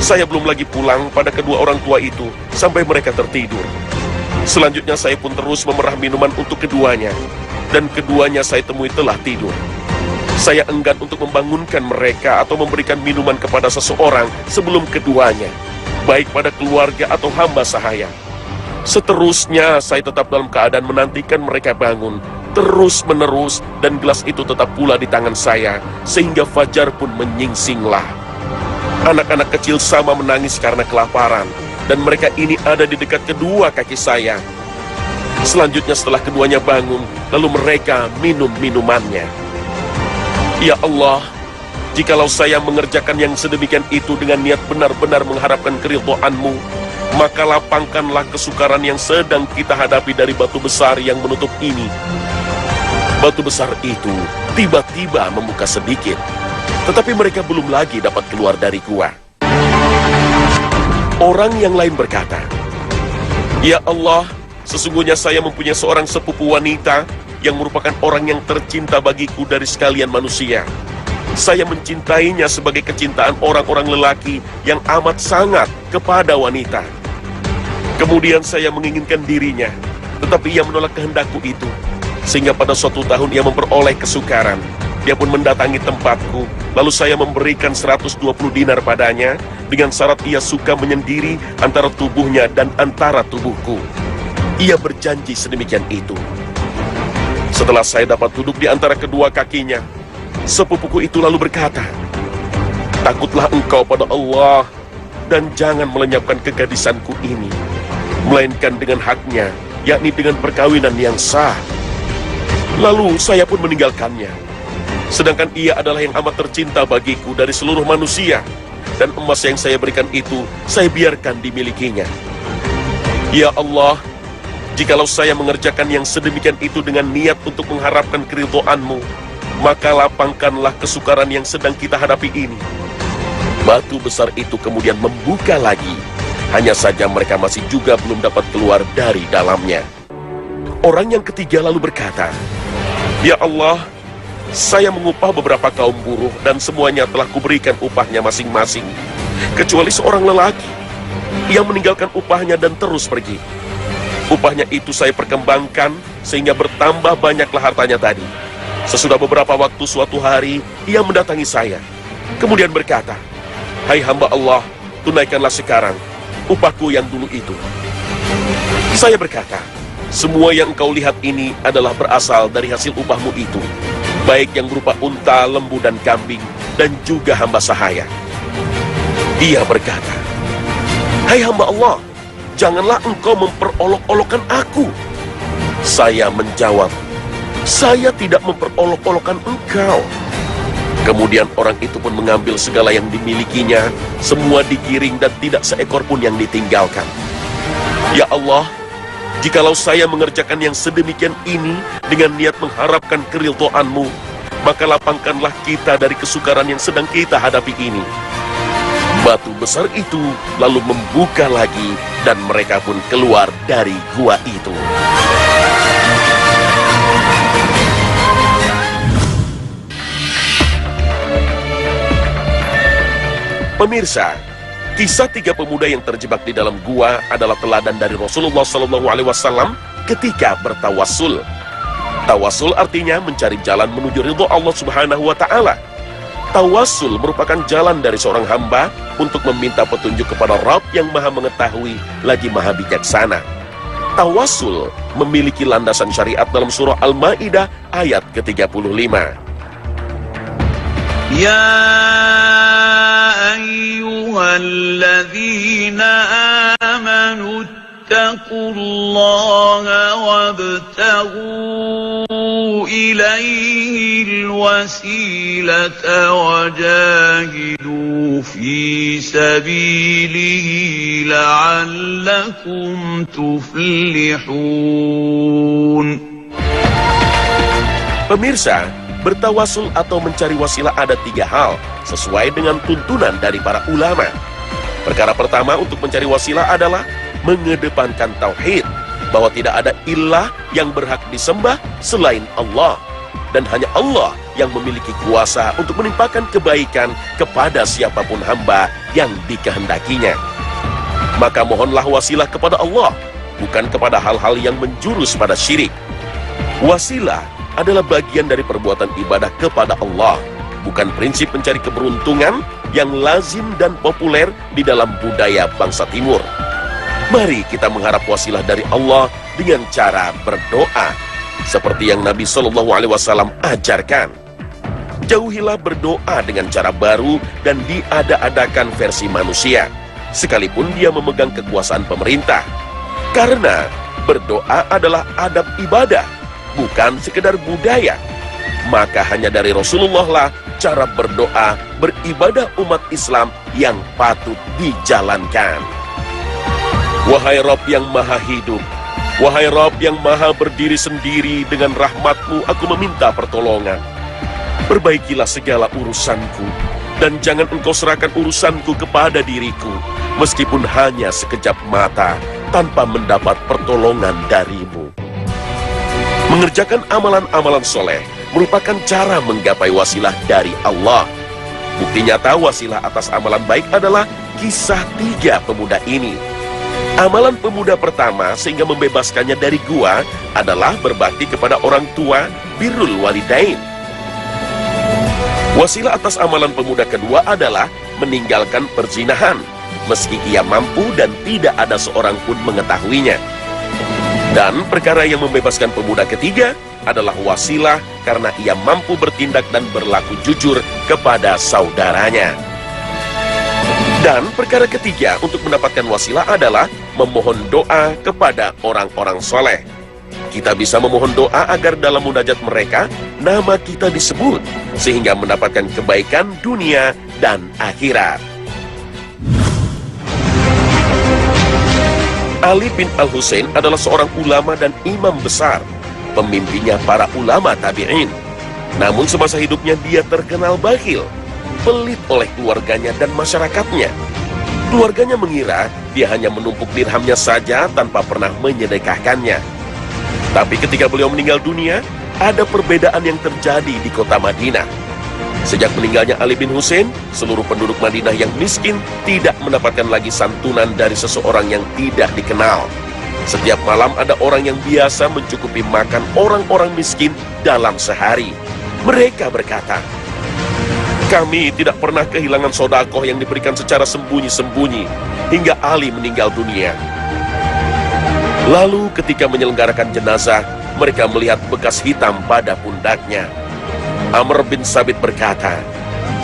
Saya belum lagi pulang pada kedua orang tua itu sampai mereka tertidur. Selanjutnya saya pun terus memerah minuman untuk keduanya, dan keduanya saya temui telah tidur. Saya enggan untuk membangunkan mereka atau memberikan minuman kepada seseorang sebelum keduanya, baik pada keluarga atau hamba sahaya. Seterusnya saya tetap dalam keadaan menantikan mereka bangun, terus-menerus, dan gelas itu tetap pula di tangan saya, sehingga fajar pun menyingsinglah. Anak-anak kecil sama menangis karena kelaparan, dan mereka ini ada di dekat kedua kaki saya. Selanjutnya setelah keduanya bangun, lalu mereka minum minumannya. Ya Allah, jikalau saya mengerjakan yang sedemikian itu dengan niat benar-benar mengharapkan keridhaan-Mu, maka lapangkanlah kesukaran yang sedang kita hadapi dari batu besar yang menutup ini." Batu besar itu tiba-tiba membuka sedikit, tetapi mereka belum lagi dapat keluar dari gua. Orang yang lain berkata, "Ya Allah, sesungguhnya saya mempunyai seorang sepupu wanita yang merupakan orang yang tercinta bagiku dari sekalian manusia. Saya mencintainya sebagai kecintaan orang-orang lelaki yang amat sangat kepada wanita. Kemudian saya menginginkan dirinya, tetapi ia menolak kehendakku itu. Sehingga pada suatu tahun ia memperoleh kesukaran. Dia pun mendatangi tempatku, lalu saya memberikan 120 dinar padanya, dengan syarat ia suka menyendiri antara tubuhnya dan antara tubuhku. Ia berjanji sedemikian itu. Setelah saya dapat duduk di antara kedua kakinya, sepupuku itu lalu berkata, "Takutlah engkau pada Allah, dan jangan melenyapkan kegadisanku ini, melainkan dengan haknya, yakni dengan perkawinan yang sah." Lalu saya pun meninggalkannya. Sedangkan ia adalah yang amat tercinta bagiku dari seluruh manusia, dan emas yang saya berikan itu, saya biarkan dimilikinya. Ya Allah, jikalau saya mengerjakan yang sedemikian itu dengan niat untuk mengharapkan keridhaan-Mu, maka lapangkanlah kesukaran yang sedang kita hadapi ini. Batu besar itu kemudian membuka lagi. Hanya saja mereka masih juga belum dapat keluar dari dalamnya. Orang yang ketiga lalu berkata, "Ya Allah, saya mengupah beberapa kaum buruh dan semuanya telah kuberikan upahnya masing-masing, kecuali seorang lelaki. Ia meninggalkan upahnya dan terus pergi. Upahnya itu saya perkembangkan sehingga bertambah banyaklah hartanya tadi. Sesudah beberapa waktu suatu hari, ia mendatangi saya. Kemudian berkata, 'Hai hamba Allah, tunaikanlah sekarang upahku yang dulu itu.' Saya berkata, 'Semua yang engkau lihat ini adalah berasal dari hasil upahmu itu, baik yang berupa unta, lembu, dan kambing, dan juga hamba sahaya.' Dia berkata, 'Hai hamba Allah, janganlah engkau memperolok-olokkan aku.' Saya menjawab, 'Saya tidak memperolok-olokkan engkau.' Kemudian orang itu pun mengambil segala yang dimilikinya, semua digiring dan tidak seekor pun yang ditinggalkan. Ya Allah, jikalau saya mengerjakan yang sedemikian ini dengan niat mengharapkan keridhaan-Mu, maka lapangkanlah kita dari kesukaran yang sedang kita hadapi ini." Batu besar itu lalu membuka lagi dan mereka pun keluar dari gua itu. Pemirsa, kisah 3 pemuda yang terjebak di dalam gua adalah teladan dari Rasulullah SAW ketika bertawassul. Tawassul artinya mencari jalan menuju ridho Allah Subhanahu wa Ta'ala. Tawassul merupakan jalan dari seorang hamba untuk meminta petunjuk kepada Rabb yang Maha Mengetahui lagi Maha Bijaksana. Tawassul memiliki landasan syariat dalam surah Al-Maidah ayat ke-35. Ya ayyuhalladzina amanu ittaqullaha wabtaghu ilaihil wasilata wajahidu fi sabilihi la'allakum tuflihun. Pemirsa, bertawasul atau mencari wasilah ada 3 hal sesuai dengan tuntunan dari para ulama. Perkara pertama untuk mencari wasilah adalah mengedepankan tauhid, bahwa tidak ada ilah yang berhak disembah selain Allah, dan hanya Allah yang memiliki kuasa untuk menimpakan kebaikan kepada siapapun hamba yang dikehendakinya. Maka mohonlah wasilah kepada Allah, bukan kepada hal-hal yang menjurus pada syirik. Wasilah adalah bagian dari perbuatan ibadah kepada Allah, bukan prinsip mencari keberuntungan yang lazim dan populer di dalam budaya bangsa Timur. Mari kita mengharap wasilah dari Allah dengan cara berdoa, seperti yang Nabi SAW ajarkan. Jauhilah berdoa dengan cara baru dan diada-adakan versi manusia, sekalipun dia memegang kekuasaan pemerintah. Karena berdoa adalah adab ibadah, bukan sekedar budaya. Maka hanya dari Rasulullah lah cara berdoa, beribadah umat Islam yang patut dijalankan. Wahai Rabb yang maha hidup, wahai Rabb yang maha berdiri sendiri, dengan rahmat-Mu aku meminta pertolongan. Perbaikilah segala urusanku, dan jangan Engkau serahkan urusanku kepada diriku, meskipun hanya sekejap mata, tanpa mendapat pertolongan dari-Mu. Mengerjakan amalan-amalan soleh merupakan cara menggapai wasilah dari Allah. Bukti nyata wasilah atas amalan baik adalah kisah 3 pemuda ini. Amalan pemuda pertama sehingga membebaskannya dari gua adalah berbakti kepada orang tua, birrul walidain. Wasilah atas amalan pemuda kedua adalah meninggalkan perzinahan, meski ia mampu dan tidak ada seorang pun mengetahuinya. Dan perkara yang membebaskan pemuda ketiga adalah wasilah karena ia mampu bertindak dan berlaku jujur kepada saudaranya. Dan perkara ketiga untuk mendapatkan wasilah adalah memohon doa kepada orang-orang soleh. Kita bisa memohon doa agar dalam munajat mereka nama kita disebut, sehingga mendapatkan kebaikan dunia dan akhirat. Ali bin Al-Husain adalah seorang ulama dan imam besar, pemimpinnya para ulama tabi'in. Namun semasa hidupnya dia terkenal bakhil, pelit oleh keluarganya dan masyarakatnya. Keluarganya mengira dia hanya menumpuk dirhamnya saja tanpa pernah menyedekahkannya. Tapi ketika beliau meninggal dunia, ada perbedaan yang terjadi di kota Madinah. Sejak meninggalnya Ali bin Husain, seluruh penduduk Madinah yang miskin tidak mendapatkan lagi santunan dari seseorang yang tidak dikenal. Setiap malam ada orang yang biasa mencukupi makan orang-orang miskin dalam sehari. Mereka berkata, "Kami tidak pernah kehilangan sodakoh yang diberikan secara sembunyi-sembunyi hingga Ali meninggal dunia." Lalu ketika menyelenggarakan jenazah, mereka melihat bekas hitam pada pundaknya. Amr bin Sabit berkata,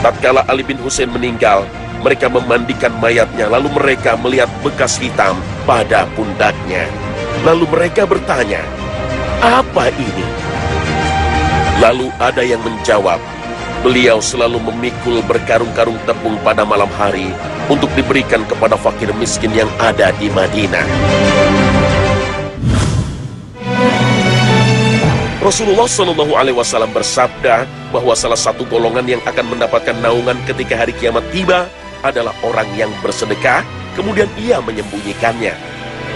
tatkala Ali bin Husain meninggal, mereka memandikan mayatnya, lalu mereka melihat bekas hitam pada pundaknya. Lalu mereka bertanya, "Apa ini?" Lalu ada yang menjawab, "Beliau selalu memikul berkarung-karung tepung pada malam hari untuk diberikan kepada fakir miskin yang ada di Madinah." Rasulullah SAW bersabda bahwa salah satu golongan yang akan mendapatkan naungan ketika hari kiamat tiba adalah orang yang bersedekah, kemudian ia menyembunyikannya,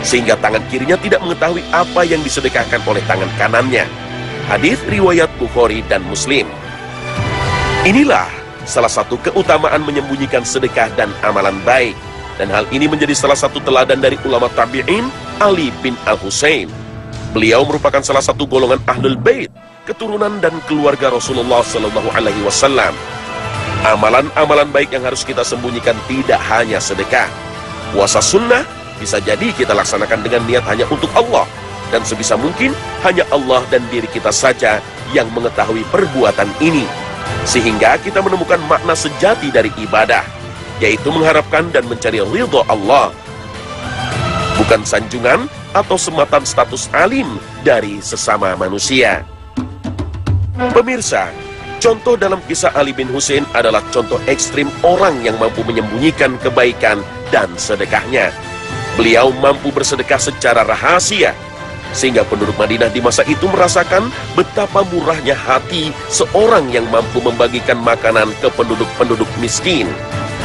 sehingga tangan kirinya tidak mengetahui apa yang disedekahkan oleh tangan kanannya. Hadis riwayat Bukhari dan Muslim. Inilah salah satu keutamaan menyembunyikan sedekah dan amalan baik, dan hal ini menjadi salah satu teladan dari ulama tabi'in Ali bin Al-Husain. Beliau merupakan salah satu golongan Ahlul Bait, keturunan dan keluarga Rasulullah SAW. Amalan-amalan baik yang harus kita sembunyikan tidak hanya sedekah. Puasa sunnah bisa jadi kita laksanakan dengan niat hanya untuk Allah, dan sebisa mungkin hanya Allah dan diri kita saja yang mengetahui perbuatan ini, sehingga kita menemukan makna sejati dari ibadah, yaitu mengharapkan dan mencari ridho Allah, bukan sanjungan atau sematan status alim dari sesama manusia. Pemirsa, contoh dalam kisah Ali bin Husain adalah contoh ekstrim orang yang mampu menyembunyikan kebaikan dan sedekahnya. Beliau mampu bersedekah secara rahasia, sehingga penduduk Madinah di masa itu merasakan betapa murahnya hati seorang yang mampu membagikan makanan ke penduduk-penduduk miskin.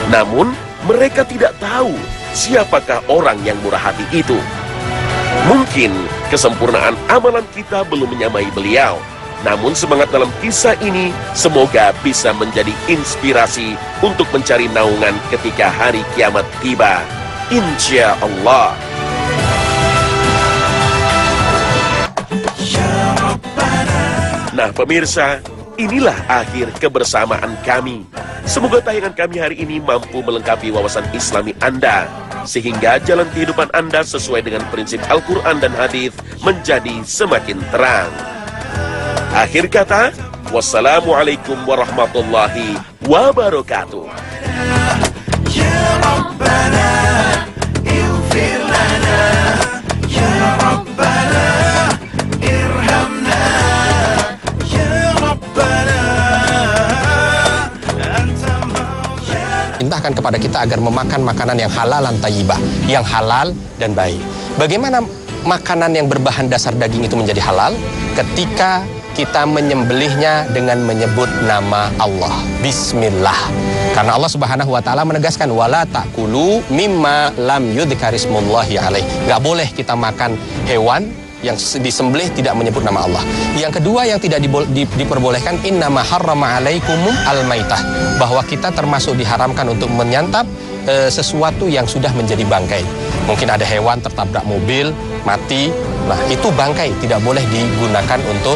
Namun, mereka tidak tahu siapakah orang yang murah hati itu. Mungkin kesempurnaan amalan kita belum menyamai beliau, namun semangat dalam kisah ini semoga bisa menjadi inspirasi untuk mencari naungan ketika hari kiamat tiba. Insya Allah. Nah pemirsa, inilah akhir kebersamaan kami. Semoga tayangan kami hari ini mampu melengkapi wawasan Islami Anda, sehingga jalan kehidupan Anda sesuai dengan prinsip Al-Quran dan Hadis menjadi semakin terang. Akhir kata, wassalamualaikum warahmatullahi wabarakatuh. Ya Rabbana, ighfir lana, ya Rabbana, irhamna, ya Rabbana. Perintahkan kepada kita agar memakan makanan yang halal dan thayyibah, yang halal dan baik. Bagaimana makanan yang berbahan dasar daging itu menjadi halal? Ketika kita menyembelihnya dengan menyebut nama Allah, Bismillah. Karena Allah Subhanahu wa taala menegaskan wala ta'kulu mimma lam yudhkarismullahi alaih. Enggak boleh kita makan hewan yang disembelih tidak menyebut nama Allah. Yang kedua yang tidak diperbolehkan, innama harrama alaikumum al-maitah, bahwa kita termasuk diharamkan untuk menyantap sesuatu yang sudah menjadi bangkai. Mungkin ada hewan tertabrak mobil, mati, nah itu bangkai, tidak boleh digunakan untuk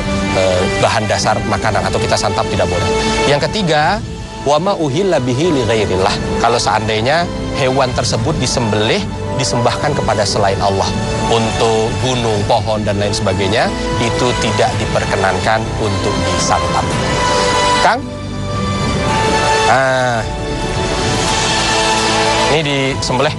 bahan dasar makanan atau kita santap, tidak boleh. Yang ketiga, wama uhilla bihi li ghairillah, kalau seandainya hewan tersebut disembelih, disembahkan kepada selain Allah untuk gunung, pohon dan lain sebagainya, itu tidak diperkenankan untuk disantap. Kang? Ini disembelih.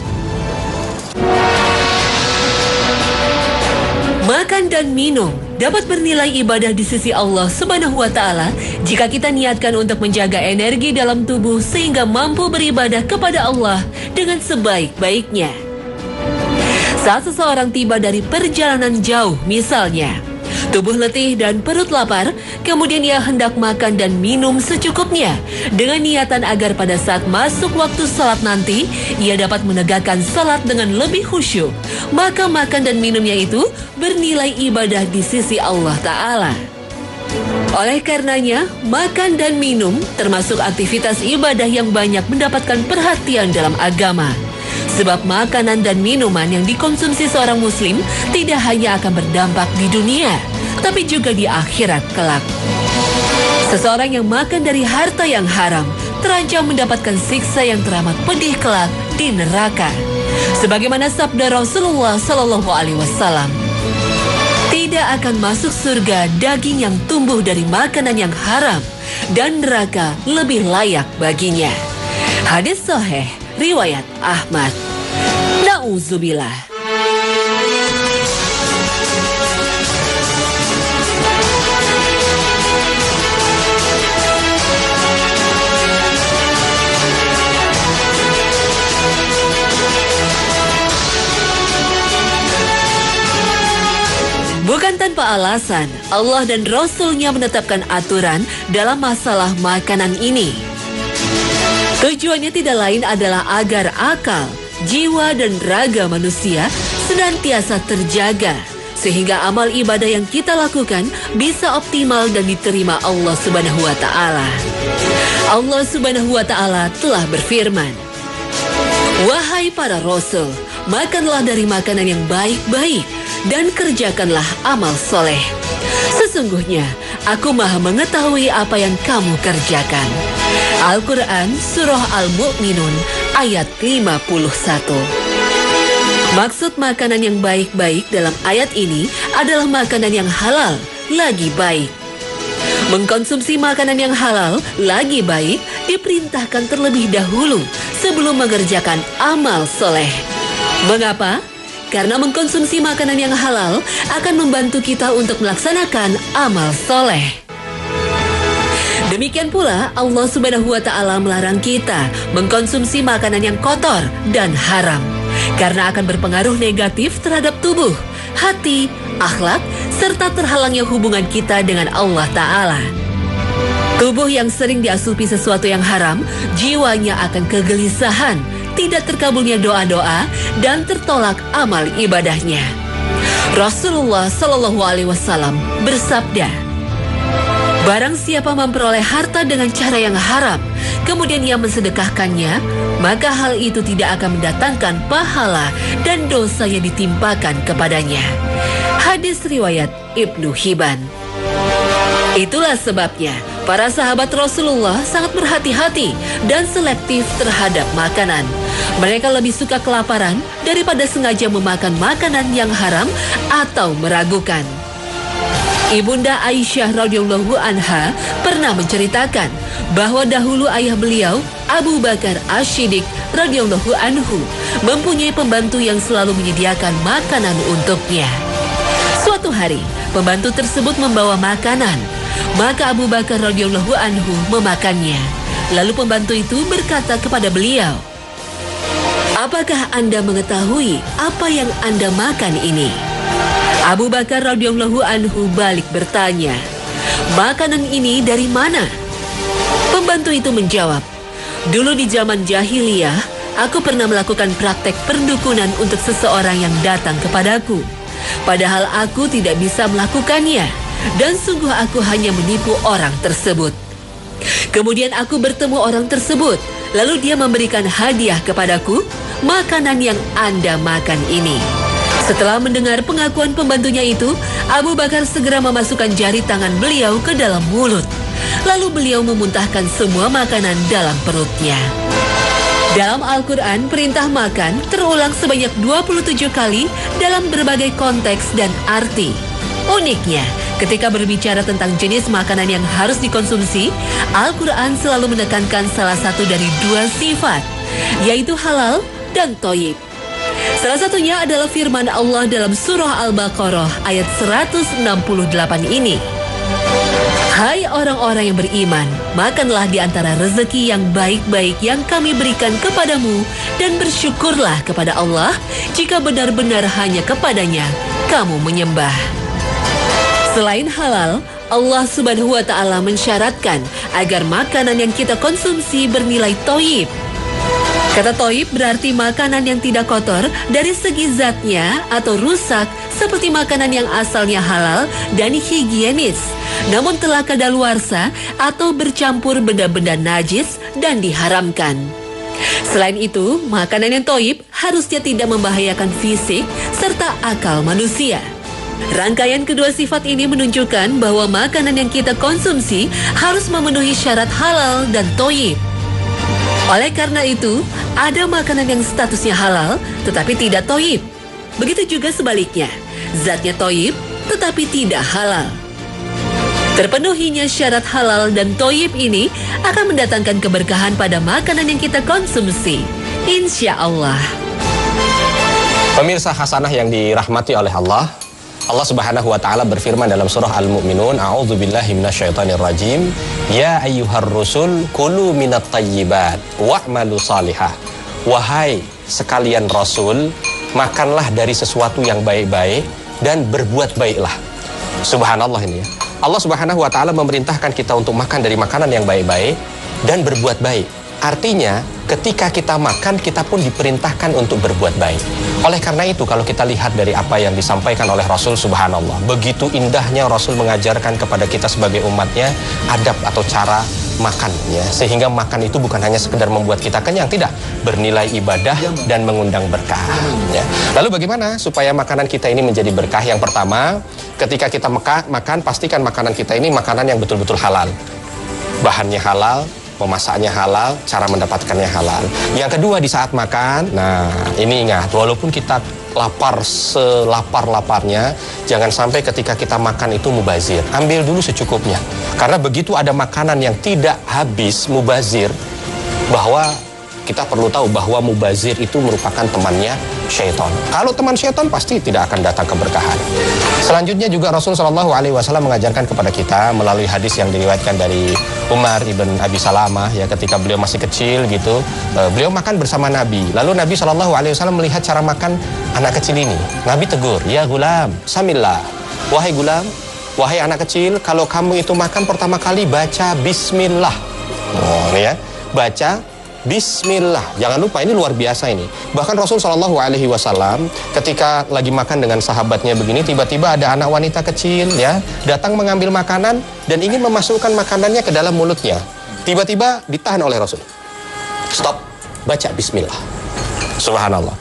Makan dan minum dapat bernilai ibadah di sisi Allah Subhanahu wa Ta'ala jika kita niatkan untuk menjaga energi dalam tubuh sehingga mampu beribadah kepada Allah dengan sebaik-baiknya. Saat seseorang tiba dari perjalanan jauh, misalnya tubuh letih dan perut lapar, kemudian ia hendak makan dan minum secukupnya dengan niatan agar pada saat masuk waktu salat nanti ia dapat menegakkan salat dengan lebih khusyuk, maka makan dan minumnya itu bernilai ibadah di sisi Allah Ta'ala. Oleh karenanya, makan dan minum termasuk aktivitas ibadah yang banyak mendapatkan perhatian dalam agama. Sebab makanan dan minuman yang dikonsumsi seorang muslim tidak hanya akan berdampak di dunia, tapi juga di akhirat kelak. Seseorang yang makan dari harta yang haram terancam mendapatkan siksa yang teramat pedih kelak di neraka. Sebagaimana sabda Rasulullah Sallallahu Alaihi Wasallam, tidak akan masuk surga daging yang tumbuh dari makanan yang haram, dan neraka lebih layak baginya. Hadis sahih riwayat Ahmad. Na'udzubillah. Bukan tanpa alasan, Allah dan Rasul-Nya menetapkan aturan dalam masalah makanan ini. Tujuannya tidak lain adalah agar akal, jiwa dan raga manusia senantiasa terjaga, sehingga amal ibadah yang kita lakukan bisa optimal dan diterima Allah Subhanahu wa Ta'ala. Allah Subhanahu wa Ta'ala telah berfirman, "Wahai para rasul, makanlah dari makanan yang baik-baik dan kerjakanlah amal soleh. Sesungguhnya aku maha mengetahui apa yang kamu kerjakan." Al-Quran Surah Al-Mu'minun ayat 51. Maksud makanan yang baik-baik dalam ayat ini adalah makanan yang halal lagi baik. Mengkonsumsi makanan yang halal lagi baik diperintahkan terlebih dahulu sebelum mengerjakan amal soleh. Mengapa? Karena mengkonsumsi makanan yang halal akan membantu kita untuk melaksanakan amal soleh. Demikian pula Allah Subhanahu wa Ta'ala melarang kita mengkonsumsi makanan yang kotor dan haram, karena akan berpengaruh negatif terhadap tubuh, hati, akhlak, serta terhalangnya hubungan kita dengan Allah Ta'ala. Tubuh yang sering diasupi sesuatu yang haram, jiwanya akan kegelisahan, tidak terkabulnya doa-doa, dan tertolak amal ibadahnya. Rasulullah Sallallahu Alaihi Wasallam bersabda, "Barang siapa memperoleh harta dengan cara yang haram, kemudian ia mensedekahkannya, maka hal itu tidak akan mendatangkan pahala dan dosa yang ditimpakan kepadanya." Hadis riwayat Ibnu Hibban. Itulah sebabnya para sahabat Rasulullah sangat berhati-hati dan selektif terhadap makanan. Mereka lebih suka kelaparan daripada sengaja memakan makanan yang haram atau meragukan. Ibunda Aisyah radhiyallahu anha pernah menceritakan bahwa dahulu ayah beliau, Abu Bakar As-Siddiq radhiyallahu anhu, mempunyai pembantu yang selalu menyediakan makanan untuknya. Suatu hari, pembantu tersebut membawa makanan, maka Abu Bakar radhiyallahu anhu memakannya. Lalu pembantu itu berkata kepada beliau, "Apakah Anda mengetahui apa yang Anda makan ini?" Abu Bakar radhiyallahu anhu balik bertanya, "Makanan ini dari mana?" Pembantu itu menjawab, "Dulu di zaman jahiliyah, aku pernah melakukan praktek perdukunan untuk seseorang yang datang kepadaku. padahal aku tidak bisa melakukannya, dan sungguh aku hanya menipu orang tersebut. Kemudian aku bertemu orang tersebut, lalu dia memberikan hadiah kepadaku, makanan yang Anda makan ini. Setelah mendengar pengakuan pembantunya itu, Abu Bakar segera memasukkan jari tangan beliau ke dalam mulut. Lalu beliau memuntahkan semua makanan dalam perutnya. Dalam Al-Quran, perintah makan terulang sebanyak 27 kali dalam berbagai konteks dan arti. Uniknya, ketika berbicara tentang jenis makanan yang harus dikonsumsi, Al-Quran selalu menekankan salah satu dari dua sifat, yaitu halal dan thayyib. Salah satunya adalah firman Allah dalam surah Al-Baqarah ayat 168 ini. Hai orang-orang yang beriman, makanlah di antara rezeki yang baik-baik yang kami berikan kepadamu dan bersyukurlah kepada Allah jika benar-benar hanya kepadanya kamu menyembah. Selain halal, Allah Subhanahu wa Ta'ala mensyaratkan agar makanan yang kita konsumsi bernilai thayyib. Kata thayyib berarti makanan yang tidak kotor dari segi zatnya atau rusak seperti makanan yang asalnya halal dan higienis, namun telah kadaluarsa atau bercampur benda-benda najis dan diharamkan. Selain itu, makanan yang thayyib harusnya tidak membahayakan fisik serta akal manusia. Rangkaian kedua sifat ini menunjukkan bahwa makanan yang kita konsumsi harus memenuhi syarat halal dan thayyib. Oleh karena itu, ada makanan yang statusnya halal tetapi tidak thayyib. Begitu juga sebaliknya, zatnya thayyib tetapi tidak halal. Terpenuhinya syarat halal dan thayyib ini akan mendatangkan keberkahan pada makanan yang kita konsumsi, insya Allah. Pemirsa hasanah yang dirahmati oleh Allah, Allah Subhanahu wa Ta'ala berfirman dalam surah Al-Mu'minun, A'udzubillahi minasyaitonirrajim, Ya ayyuhar rusul kulu minat tayyibat wa'malu salihah. Wahai sekalian rasul, makanlah dari sesuatu yang baik-baik dan berbuat baiklah. Subhanallah ini ya. Allah Subhanahu wa Ta'ala memerintahkan kita untuk makan dari makanan yang baik-baik dan berbuat baik. Artinya, ketika kita makan, kita pun diperintahkan untuk berbuat baik. Oleh karena itu, kalau kita lihat dari apa yang disampaikan oleh Rasul, subhanallah, begitu indahnya Rasul mengajarkan kepada kita sebagai umatnya adab atau cara makan, ya. Sehingga makan itu bukan hanya sekedar membuat kita kenyang, tidak, bernilai ibadah dan mengundang berkah, ya. Lalu bagaimana supaya makanan kita ini menjadi berkah? Yang pertama, ketika kita makan, pastikan makanan kita ini makanan yang betul-betul halal. Bahannya halal, memasaknya halal, cara mendapatkannya halal. Yang kedua, di saat makan, nah ini ingat, walaupun kita lapar selapar-laparnya, jangan sampai ketika kita makan itu mubazir. Ambil dulu secukupnya. Karena begitu ada makanan yang tidak habis, mubazir, bahwa kita perlu tahu bahwa mubazir itu merupakan temannya syaitan. Kalau teman syaitan pasti tidak akan datang keberkahan. Selanjutnya juga Rasulullah SAW mengajarkan kepada kita melalui hadis yang diriwayatkan dari Umar ibn Abi Salamah, ya, ketika beliau masih kecil gitu, beliau makan bersama Nabi. Lalu Nabi SAW melihat cara makan anak kecil ini. Nabi tegur, ya gulam, samillah. Wahai gulam, wahai anak kecil, kalau kamu itu makan pertama kali baca bismillah. Oh, ini ya, baca Bismillah. Jangan lupa, ini luar biasa ini. Bahkan Rasul SAW ketika lagi makan dengan sahabatnya begini, tiba-tiba ada anak wanita kecil, ya, datang mengambil makanan dan ingin memasukkan makanannya ke dalam mulutnya. Tiba-tiba ditahan oleh Rasul. Stop, baca Bismillah. Subhanallah.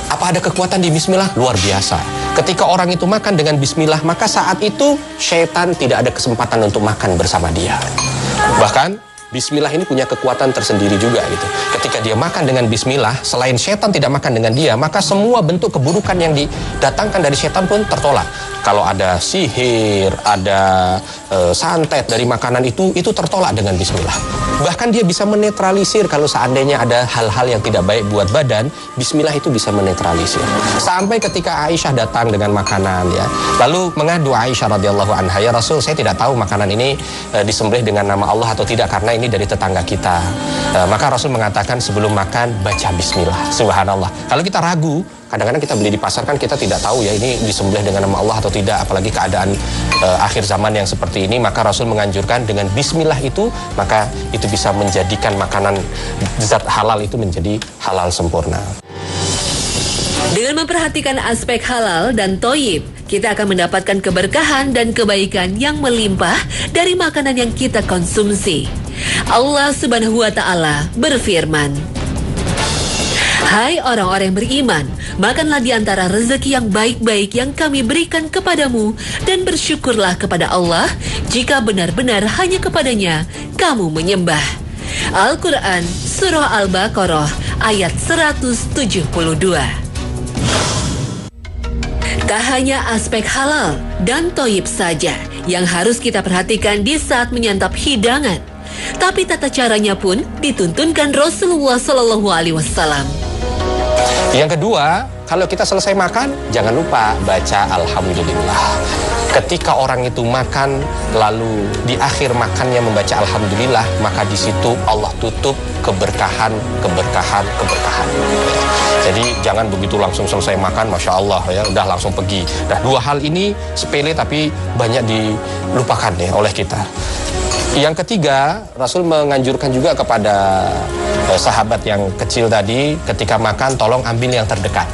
Apa ada kekuatan di Bismillah? Luar biasa. Ketika orang itu makan dengan Bismillah, maka saat itu syaitan tidak ada kesempatan untuk makan bersama dia. Bahkan Bismillah ini punya kekuatan tersendiri juga gitu. Ketika dia makan dengan Bismillah, selain setan tidak makan dengan dia, maka semua bentuk keburukan yang didatangkan dari setan pun tertolak. Kalau ada sihir, ada santet dari makanan itu tertolak dengan Bismillah. Bahkan dia bisa menetralisir kalau seandainya ada hal-hal yang tidak baik buat badan, Bismillah itu bisa menetralisir. Sampai ketika Aisyah datang dengan makanan, ya, lalu mengadu Aisyah radhiyallahu anha, ya Rasul, saya tidak tahu makanan ini disembelih dengan nama Allah atau tidak karena ini dari tetangga kita. Maka Rasul mengatakan sebelum makan baca Bismillah. Subhanallah. Kalau kita ragu, kadang-kadang kita beli di pasar kan kita tidak tahu ya ini disembelih dengan nama Allah atau tidak, apalagi keadaan akhir zaman yang seperti ini, maka Rasul menganjurkan dengan Bismillah itu, maka itu bisa menjadikan makanan zat halal itu menjadi halal sempurna. Dengan memperhatikan aspek halal dan toyib, kita akan mendapatkan keberkahan dan kebaikan yang melimpah dari makanan yang kita konsumsi. Allah Subhanahu wa Ta'ala berfirman, "Hai orang-orang yang beriman, makanlah di antara rezeki yang baik-baik yang kami berikan kepadamu dan bersyukurlah kepada Allah jika benar-benar hanya kepadanya kamu menyembah." Al-Quran Surah Al-Baqarah ayat 172. Tak hanya aspek halal dan toyib saja yang harus kita perhatikan di saat menyantap hidangan, tapi tata caranya pun dituntunkan Rasulullah Shallallahu Alaihi Wasallam. Yang kedua, kalau kita selesai makan, jangan lupa baca Alhamdulillah. Ketika orang itu makan, lalu di akhir makannya membaca Alhamdulillah, maka di situ Allah tutup keberkahan. Jadi jangan begitu langsung selesai makan, Masya Allah ya, udah langsung pergi. Nah, dua hal ini sepele tapi banyak dilupakan ya oleh kita. Yang ketiga, Rasul menganjurkan juga kepada sahabat yang kecil tadi, ketika makan tolong ambil yang terdekat.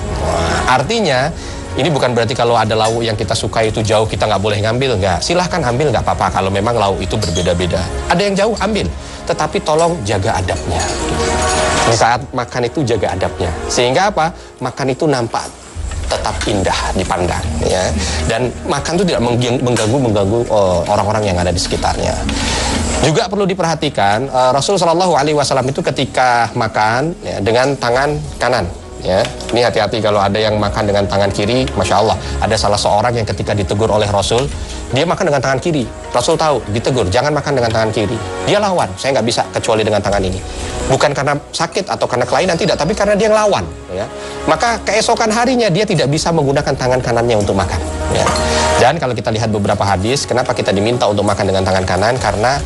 Artinya ini bukan berarti kalau ada lauk yang kita suka itu jauh kita nggak boleh ngambil, nggak. Silahkan ambil, nggak apa-apa kalau memang lauk itu berbeda-beda. Ada yang jauh ambil, tetapi tolong jaga adabnya. Di saat makan itu jaga adabnya, sehingga apa? Makan itu nampak tetap indah dipandang ya, dan makan itu tidak mengganggu orang-orang yang ada di sekitarnya. Juga perlu diperhatikan, Rasulullah SAW itu ketika makan ya, dengan tangan kanan ya. Ini hati-hati kalau ada yang makan dengan tangan kiri. Masya Allah, ada salah seorang yang ketika ditegur oleh Rasul, dia makan dengan tangan kiri. Rasul tahu, ditegur, jangan makan dengan tangan kiri. Dia lawan, saya nggak bisa kecuali dengan tangan ini. Bukan karena sakit atau karena kelainan, tidak, tapi karena dia ngelawan ya. Maka keesokan harinya dia tidak bisa menggunakan tangan kanannya untuk makan ya. Dan kalau kita lihat beberapa hadis, kenapa kita diminta untuk makan dengan tangan kanan? Karena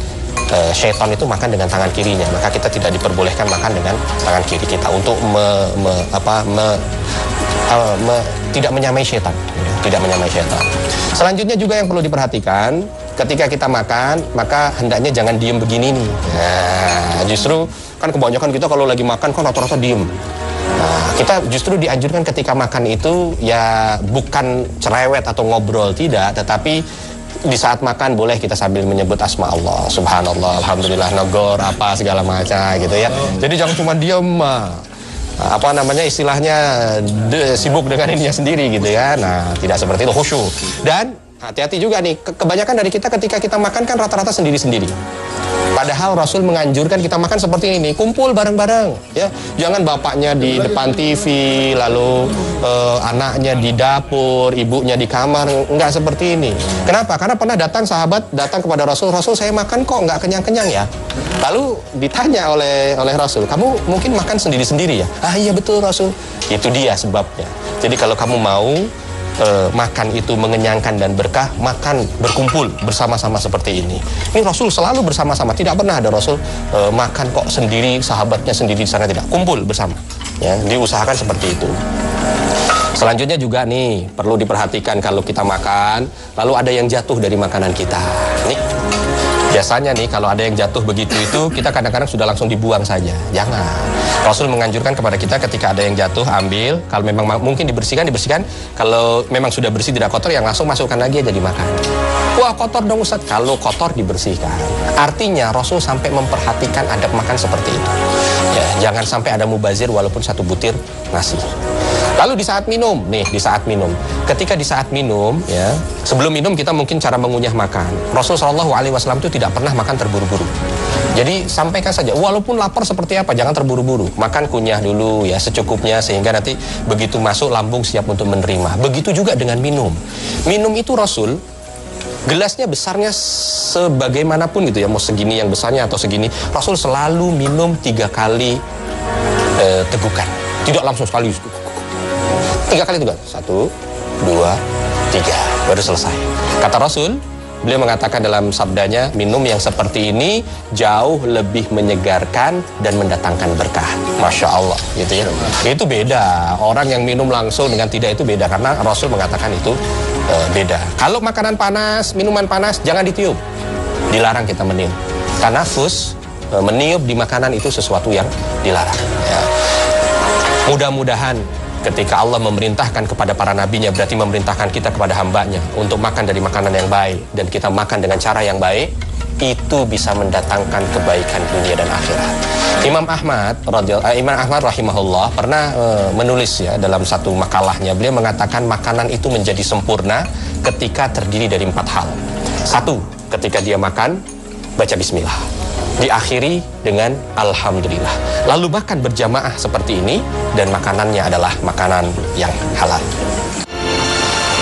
syaitan itu makan dengan tangan kirinya, maka kita tidak diperbolehkan makan dengan tangan kiri kita untuk tidak menyamai syaitan, tidak menyamai syaitan. Selanjutnya juga yang perlu diperhatikan, ketika kita makan, maka hendaknya jangan diem begini nih. Nah, justru kan kebanyakan kita kalau lagi makan kan rata-rata diem. Nah, kita justru dianjurkan ketika makan itu ya bukan cerewet atau ngobrol, tidak, tetapi di saat makan boleh kita sambil menyebut asma Allah, subhanallah, alhamdulillah, negor, apa segala macam gitu ya. Jadi jangan cuma diam, istilahnya sibuk dengan ininya sendiri gitu ya. Nah, tidak seperti itu, khusyuk. Dan hati-hati juga nih, kebanyakan dari kita ketika kita makan kan rata-rata sendiri-sendiri. Padahal Rasul menganjurkan kita makan seperti ini, kumpul bareng-bareng ya. Jangan bapaknya di depan TV, lalu anaknya di dapur, ibunya di kamar, enggak seperti ini. Kenapa? Karena pernah sahabat datang kepada Rasul, "Rasul, saya makan kok enggak kenyang-kenyang ya." Lalu ditanya oleh Rasul, "Kamu mungkin makan sendiri-sendiri ya?" "Ah iya betul Rasul." Itu dia sebabnya. Jadi kalau kamu mau makan itu mengenyangkan dan berkah, makan berkumpul bersama-sama seperti ini. Ini Rasul selalu bersama-sama, tidak pernah ada Rasul makan kok sendiri, sahabatnya sendiri di sana, tidak, kumpul bersama ya, diusahakan seperti itu. Selanjutnya juga nih perlu diperhatikan, kalau kita makan lalu ada yang jatuh dari makanan kita nih, biasanya nih kalau ada yang jatuh begitu itu kita kadang-kadang sudah langsung dibuang saja. Jangan. Rasul menganjurkan kepada kita ketika ada yang jatuh, ambil, kalau memang mungkin dibersihkan. Kalau memang sudah bersih tidak kotor, yang langsung masukkan lagi aja dimakan. Wah kotor dong Ustaz. Kalau kotor dibersihkan. Artinya Rasul sampai memperhatikan adab makan seperti itu ya, jangan sampai ada mubazir walaupun satu butir nasi. Lalu di saat minum, ketika di saat minum ya, sebelum minum kita mungkin cara mengunyah makan. Rasulullah SAW itu tidak pernah makan terburu-buru. Jadi sampaikan saja, walaupun lapar seperti apa, jangan terburu-buru. Makan kunyah dulu ya secukupnya, sehingga nanti begitu masuk lambung siap untuk menerima. Begitu juga dengan minum. Minum itu Rasul, gelasnya besarnya sebagaimanapun gitu ya, mau segini yang besarnya atau segini, Rasul selalu minum 3 kali tegukan. Tidak langsung sekali. 3 kali tegukan. 1, 2, 3. Baru selesai. Kata Rasul, beliau mengatakan dalam sabdanya, minum yang seperti ini jauh lebih menyegarkan dan mendatangkan berkah. Masya Allah, gitu ya. Itu beda. Orang yang minum langsung dengan tidak itu beda, karena Rasul mengatakan itu beda. Kalau makanan panas, minuman panas, jangan ditiup. Dilarang kita meniup. Tanafus, meniup di makanan itu sesuatu yang dilarang. Ya. Mudah-mudahan ketika Allah memerintahkan kepada para nabinya, berarti memerintahkan kita kepada hambanya untuk makan dari makanan yang baik, dan kita makan dengan cara yang baik, itu bisa mendatangkan kebaikan dunia dan akhirat. Imam Ahmad rahimahullah pernah menulis ya dalam satu makalahnya, beliau mengatakan makanan itu menjadi sempurna ketika terdiri dari 4 hal. 1, ketika dia makan, baca bismillah. Diakhiri dengan alhamdulillah. Lalu makan berjamaah seperti ini, dan makanannya adalah makanan yang halal.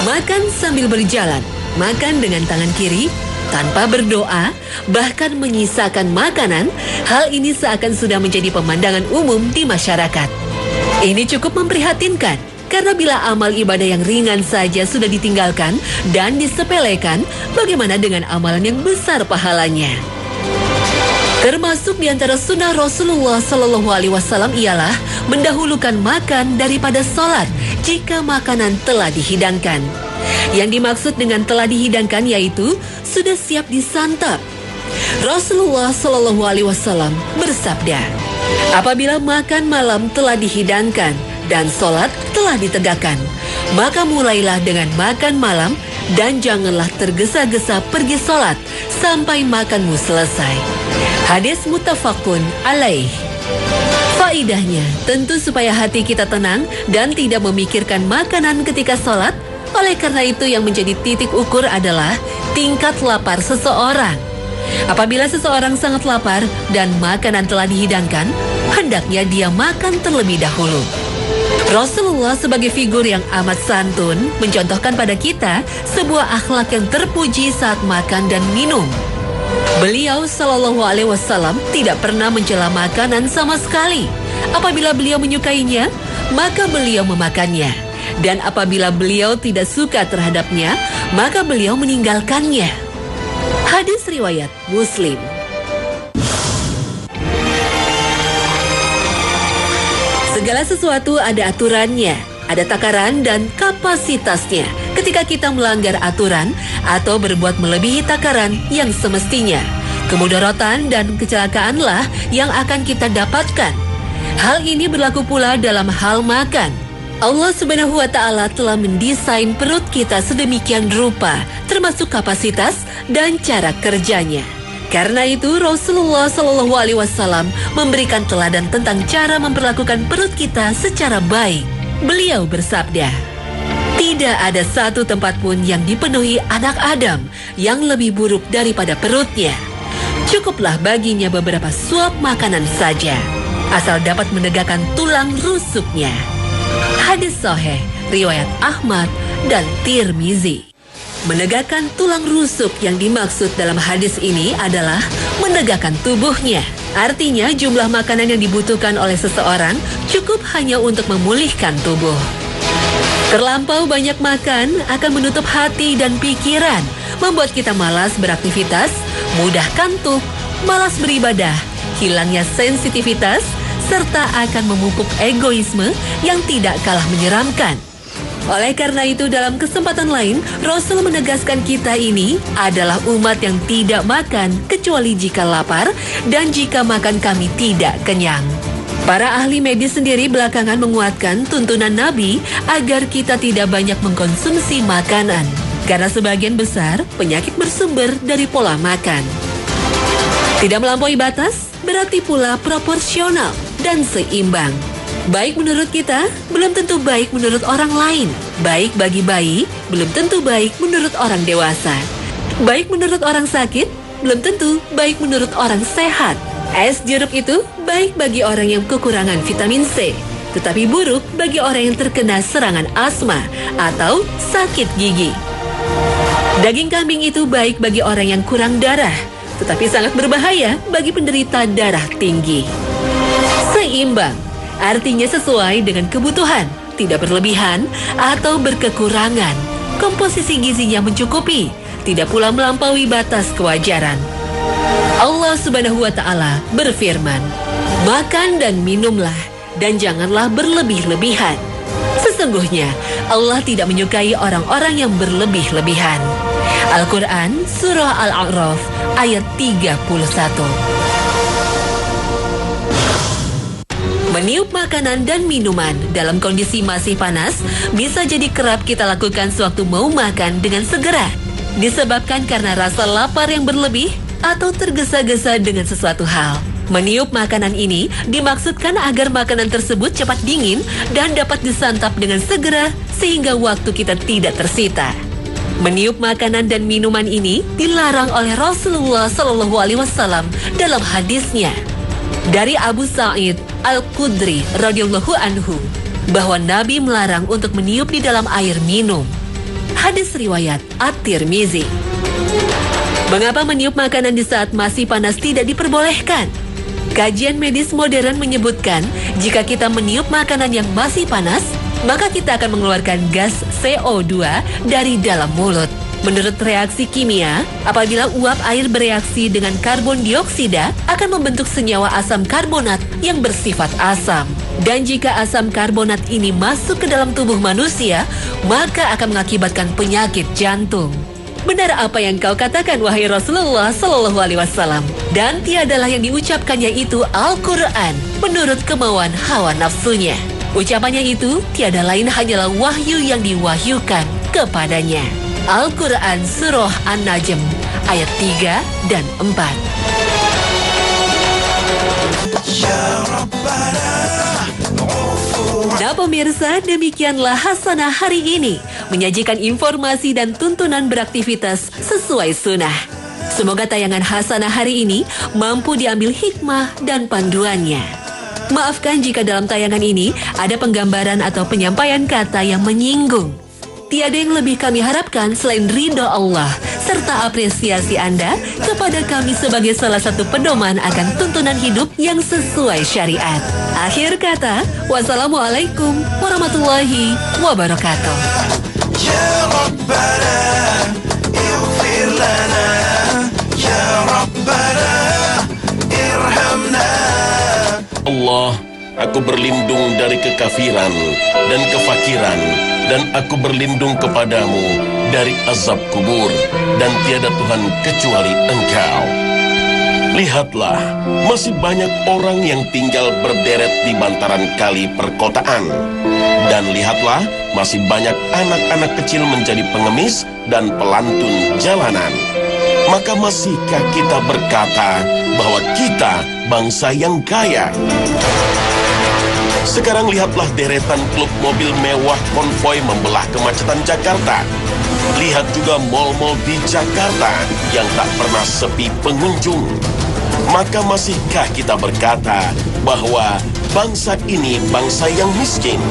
Makan sambil berjalan, makan dengan tangan kiri, tanpa berdoa, bahkan menyisakan makanan, hal ini seakan sudah menjadi pemandangan umum di masyarakat. Ini cukup memprihatinkan, karena bila amal ibadah yang ringan saja sudah ditinggalkan dan disepelekan, bagaimana dengan amalan yang besar pahalanya? Termasuk di antara sunnah Rasulullah SAW ialah mendahulukan makan daripada sholat jika makanan telah dihidangkan. Yang dimaksud dengan telah dihidangkan yaitu sudah siap disantap. Rasulullah SAW bersabda, apabila makan malam telah dihidangkan dan sholat telah ditegakkan, maka mulailah dengan makan malam dan janganlah tergesa-gesa pergi sholat sampai makanmu selesai. Hadis muttafaqun alaih. Faidahnya tentu supaya hati kita tenang dan tidak memikirkan makanan ketika sholat. Oleh karena itu yang menjadi titik ukur adalah tingkat lapar seseorang. Apabila seseorang sangat lapar dan makanan telah dihidangkan, hendaknya dia makan terlebih dahulu. Rasulullah sebagai figur yang amat santun mencontohkan pada kita sebuah akhlak yang terpuji saat makan dan minum. Beliau SAW tidak pernah mencela makanan sama sekali. Apabila beliau menyukainya, maka beliau memakannya. Dan apabila beliau tidak suka terhadapnya, maka beliau meninggalkannya. Hadis riwayat Muslim. Segala sesuatu ada aturannya, ada takaran dan kapasitasnya. Ketika kita melanggar aturan atau berbuat melebihi takaran yang semestinya, kemudaratan dan kecelakaanlah yang akan kita dapatkan. Hal ini berlaku pula dalam hal makan. Allah Subhanahu wa Ta'ala telah mendesain perut kita sedemikian rupa, termasuk kapasitas dan cara kerjanya. Karena itu Rasulullah SAW memberikan teladan tentang cara memperlakukan perut kita secara baik. Beliau bersabda, tidak ada satu tempat pun yang dipenuhi anak Adam yang lebih buruk daripada perutnya. Cukuplah baginya beberapa suap makanan saja, asal dapat menegakkan tulang rusuknya. Hadis sahih riwayat Ahmad dan Tirmizi. Menegakkan tulang rusuk yang dimaksud dalam hadis ini adalah menegakkan tubuhnya. Artinya jumlah makanan yang dibutuhkan oleh seseorang cukup hanya untuk memulihkan tubuh. Terlampau banyak makan akan menutup hati dan pikiran, membuat kita malas beraktivitas, mudah kantuk, malas beribadah, hilangnya sensitivitas, serta akan memupuk egoisme yang tidak kalah menyeramkan. Oleh karena itu dalam kesempatan lain, Rasul menegaskan kita ini adalah umat yang tidak makan kecuali jika lapar dan jika makan kami tidak kenyang. Para ahli medis sendiri belakangan menguatkan tuntunan Nabi agar kita tidak banyak mengkonsumsi makanan, karena sebagian besar penyakit bersumber dari pola makan. Tidak melampaui batas berarti pula proporsional dan seimbang. Baik menurut kita, belum tentu baik menurut orang lain. Baik bagi bayi, belum tentu baik menurut orang dewasa. Baik menurut orang sakit, belum tentu baik menurut orang sehat. Es jeruk itu baik bagi orang yang kekurangan vitamin C, tetapi buruk bagi orang yang terkena serangan asma atau sakit gigi. Daging kambing itu baik bagi orang yang kurang darah, tetapi sangat berbahaya bagi penderita darah tinggi. Seimbang artinya sesuai dengan kebutuhan, tidak berlebihan atau berkekurangan. Komposisi gizinya mencukupi, tidak pula melampaui batas kewajaran. Allah Subhanahu wa Ta'ala berfirman, makan dan minumlah, dan janganlah berlebih-lebihan. Sesungguhnya Allah tidak menyukai orang-orang yang berlebih-lebihan. Al-Quran Surah Al-A'raf ayat 31. Meniup makanan dan minuman dalam kondisi masih panas bisa jadi kerap kita lakukan sewaktu mau makan dengan segera. Disebabkan karena rasa lapar yang berlebih atau tergesa-gesa dengan sesuatu hal. Meniup makanan ini dimaksudkan agar makanan tersebut cepat dingin dan dapat disantap dengan segera sehingga waktu kita tidak tersita. Meniup makanan dan minuman ini dilarang oleh Rasulullah SAW dalam hadisnya dari Abu Sa'id Al-Khudri radhiyallahu anhu bahwa Nabi melarang untuk meniup di dalam air minum. Hadis riwayat At-Tirmizi. Mengapa meniup makanan di saat masih panas tidak diperbolehkan? Kajian medis modern menyebutkan jika kita meniup makanan yang masih panas, maka kita akan mengeluarkan gas CO2 dari dalam mulut. Menurut reaksi kimia, apabila uap air bereaksi dengan karbon dioksida, akan membentuk senyawa asam karbonat yang bersifat asam. Dan jika asam karbonat ini masuk ke dalam tubuh manusia, maka akan mengakibatkan penyakit jantung. Benar apa yang kau katakan, wahai Rasulullah SAW. Dan tiadalah yang diucapkannya itu Al-Quran menurut kemauan hawa nafsunya. Ucapannya itu tiada lain hanyalah wahyu yang diwahyukan kepadanya. Al-Quran Surah An-Najm ayat 3 dan 4. Nah pemirsa, demikianlah Hasanah hari ini, menyajikan informasi dan tuntunan beraktivitas sesuai sunnah. Semoga tayangan Hasanah hari ini mampu diambil hikmah dan panduannya. Maafkan jika dalam tayangan ini ada penggambaran atau penyampaian kata yang menyinggung. Tiada yang lebih kami harapkan selain ridho Allah serta apresiasi Anda kepada kami sebagai salah satu pedoman akan tuntunan hidup yang sesuai syariat. Akhir kata, wassalamualaikum warahmatullahi wabarakatuh. Ya Rabbana, ighfir lana, ya Rabbana, irhamna. Allah, aku berlindung dari kekafiran dan kefakiran, dan aku berlindung kepadamu dari azab kubur, dan tiada Tuhan kecuali Engkau. Lihatlah, masih banyak orang yang tinggal berderet di bantaran kali perkotaan. Dan lihatlah, masih banyak anak-anak kecil menjadi pengemis dan pelantun jalanan. Maka masihkah kita berkata bahwa kita bangsa yang kaya? Sekarang lihatlah deretan klub mobil mewah konvoi membelah kemacetan Jakarta. Lihat juga mal-mal di Jakarta yang tak pernah sepi pengunjung. Maka masihkah kita berkata bahwa bangsa ini bangsa yang miskin?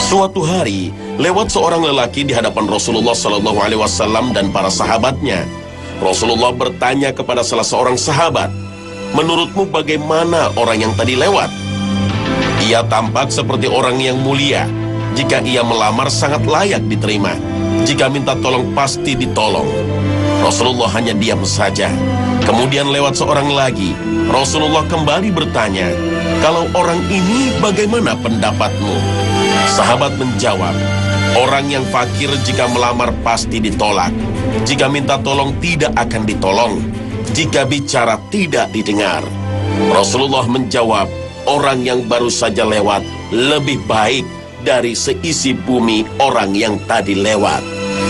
Suatu hari, lewat seorang lelaki di hadapan Rasulullah SAW dan para sahabatnya. Rasulullah bertanya kepada salah seorang sahabat, "Menurutmu bagaimana orang yang tadi lewat?" "Ia tampak seperti orang yang mulia. Jika ia melamar sangat layak diterima. Jika minta tolong pasti ditolong." Rasulullah hanya diam saja. Kemudian lewat seorang lagi. Rasulullah kembali bertanya, "Kalau orang ini bagaimana pendapatmu?" Sahabat menjawab, "Orang yang fakir jika melamar pasti ditolak. Jika minta tolong tidak akan ditolong. Jika bicara tidak didengar." Rasulullah menjawab, "Orang yang baru saja lewat lebih baik dari seisi bumi orang yang tadi lewat."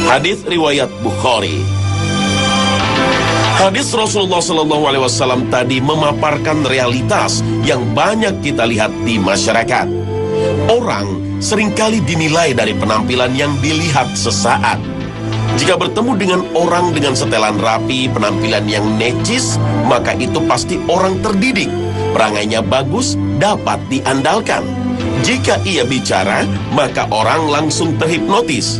Hadis riwayat Bukhari. Hadis Rasulullah SAW tadi memaparkan realitas yang banyak kita lihat di masyarakat. Orang seringkali dinilai dari penampilan yang dilihat sesaat. Jika bertemu dengan orang dengan setelan rapi, penampilan yang necis, maka itu pasti orang terdidik. Perangainya bagus, dapat diandalkan. Jika ia bicara, maka orang langsung terhipnotis.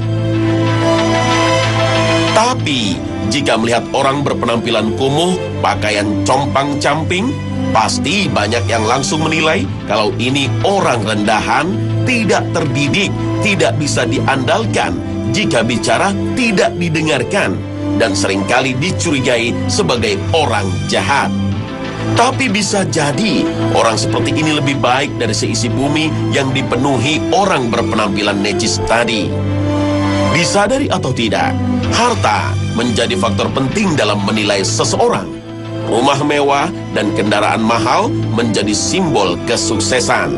Tapi, jika melihat orang berpenampilan kumuh, pakaian compang-camping, pasti banyak yang langsung menilai kalau ini orang rendahan, tidak terdidik, tidak bisa diandalkan. Jika bicara tidak didengarkan, dan seringkali dicurigai sebagai orang jahat. Tapi bisa jadi orang seperti ini lebih baik dari seisi bumi yang dipenuhi orang berpenampilan necis tadi. Disadari atau tidak, harta menjadi faktor penting dalam menilai seseorang. Rumah mewah dan kendaraan mahal menjadi simbol kesuksesan.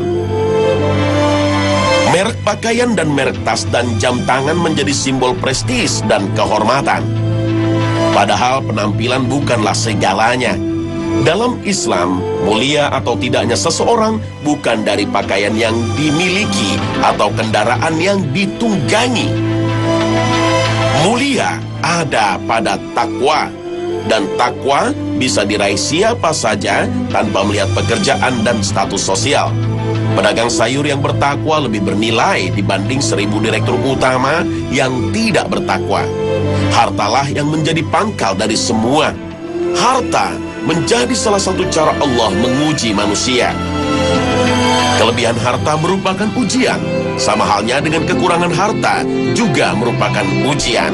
Merek pakaian dan merek tas dan jam tangan menjadi simbol prestis dan kehormatan. Padahal penampilan bukanlah segalanya. Dalam Islam, mulia atau tidaknya seseorang bukan dari pakaian yang dimiliki atau kendaraan yang ditunggangi. Mulia ada pada takwa, dan takwa bisa diraih siapa saja tanpa melihat pekerjaan dan status sosial. Pedagang sayur yang bertakwa lebih bernilai dibanding 1000 direktur utama yang tidak bertakwa. Hartalah yang menjadi pangkal dari semua. Harta menjadi salah satu cara Allah menguji manusia. Kelebihan harta merupakan ujian, sama halnya dengan kekurangan harta juga merupakan ujian.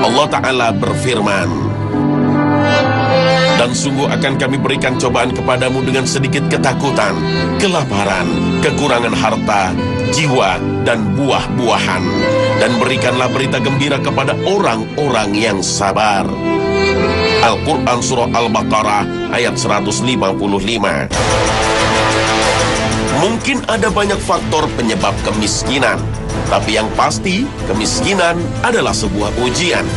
Allah Ta'ala berfirman, "Dan sungguh akan kami berikan cobaan kepadamu dengan sedikit ketakutan, kelaparan, kekurangan harta, jiwa, dan buah-buahan. Dan berikanlah berita gembira kepada orang-orang yang sabar." Al-Quran Surah Al-Baqarah ayat 155. Mungkin ada banyak faktor penyebab kemiskinan, tapi yang pasti kemiskinan adalah sebuah ujian.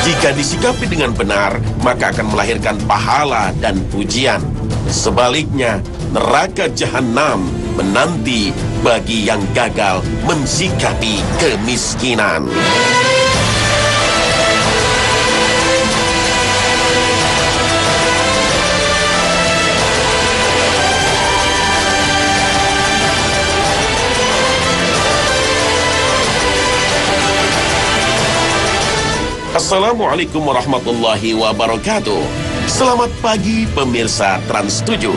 Jika disikapi dengan benar, maka akan melahirkan pahala dan pujian. Sebaliknya, neraka jahanam menanti bagi yang gagal mensikapi kemiskinan. Assalamualaikum warahmatullahi wabarakatuh. Selamat pagi pemirsa Trans 7.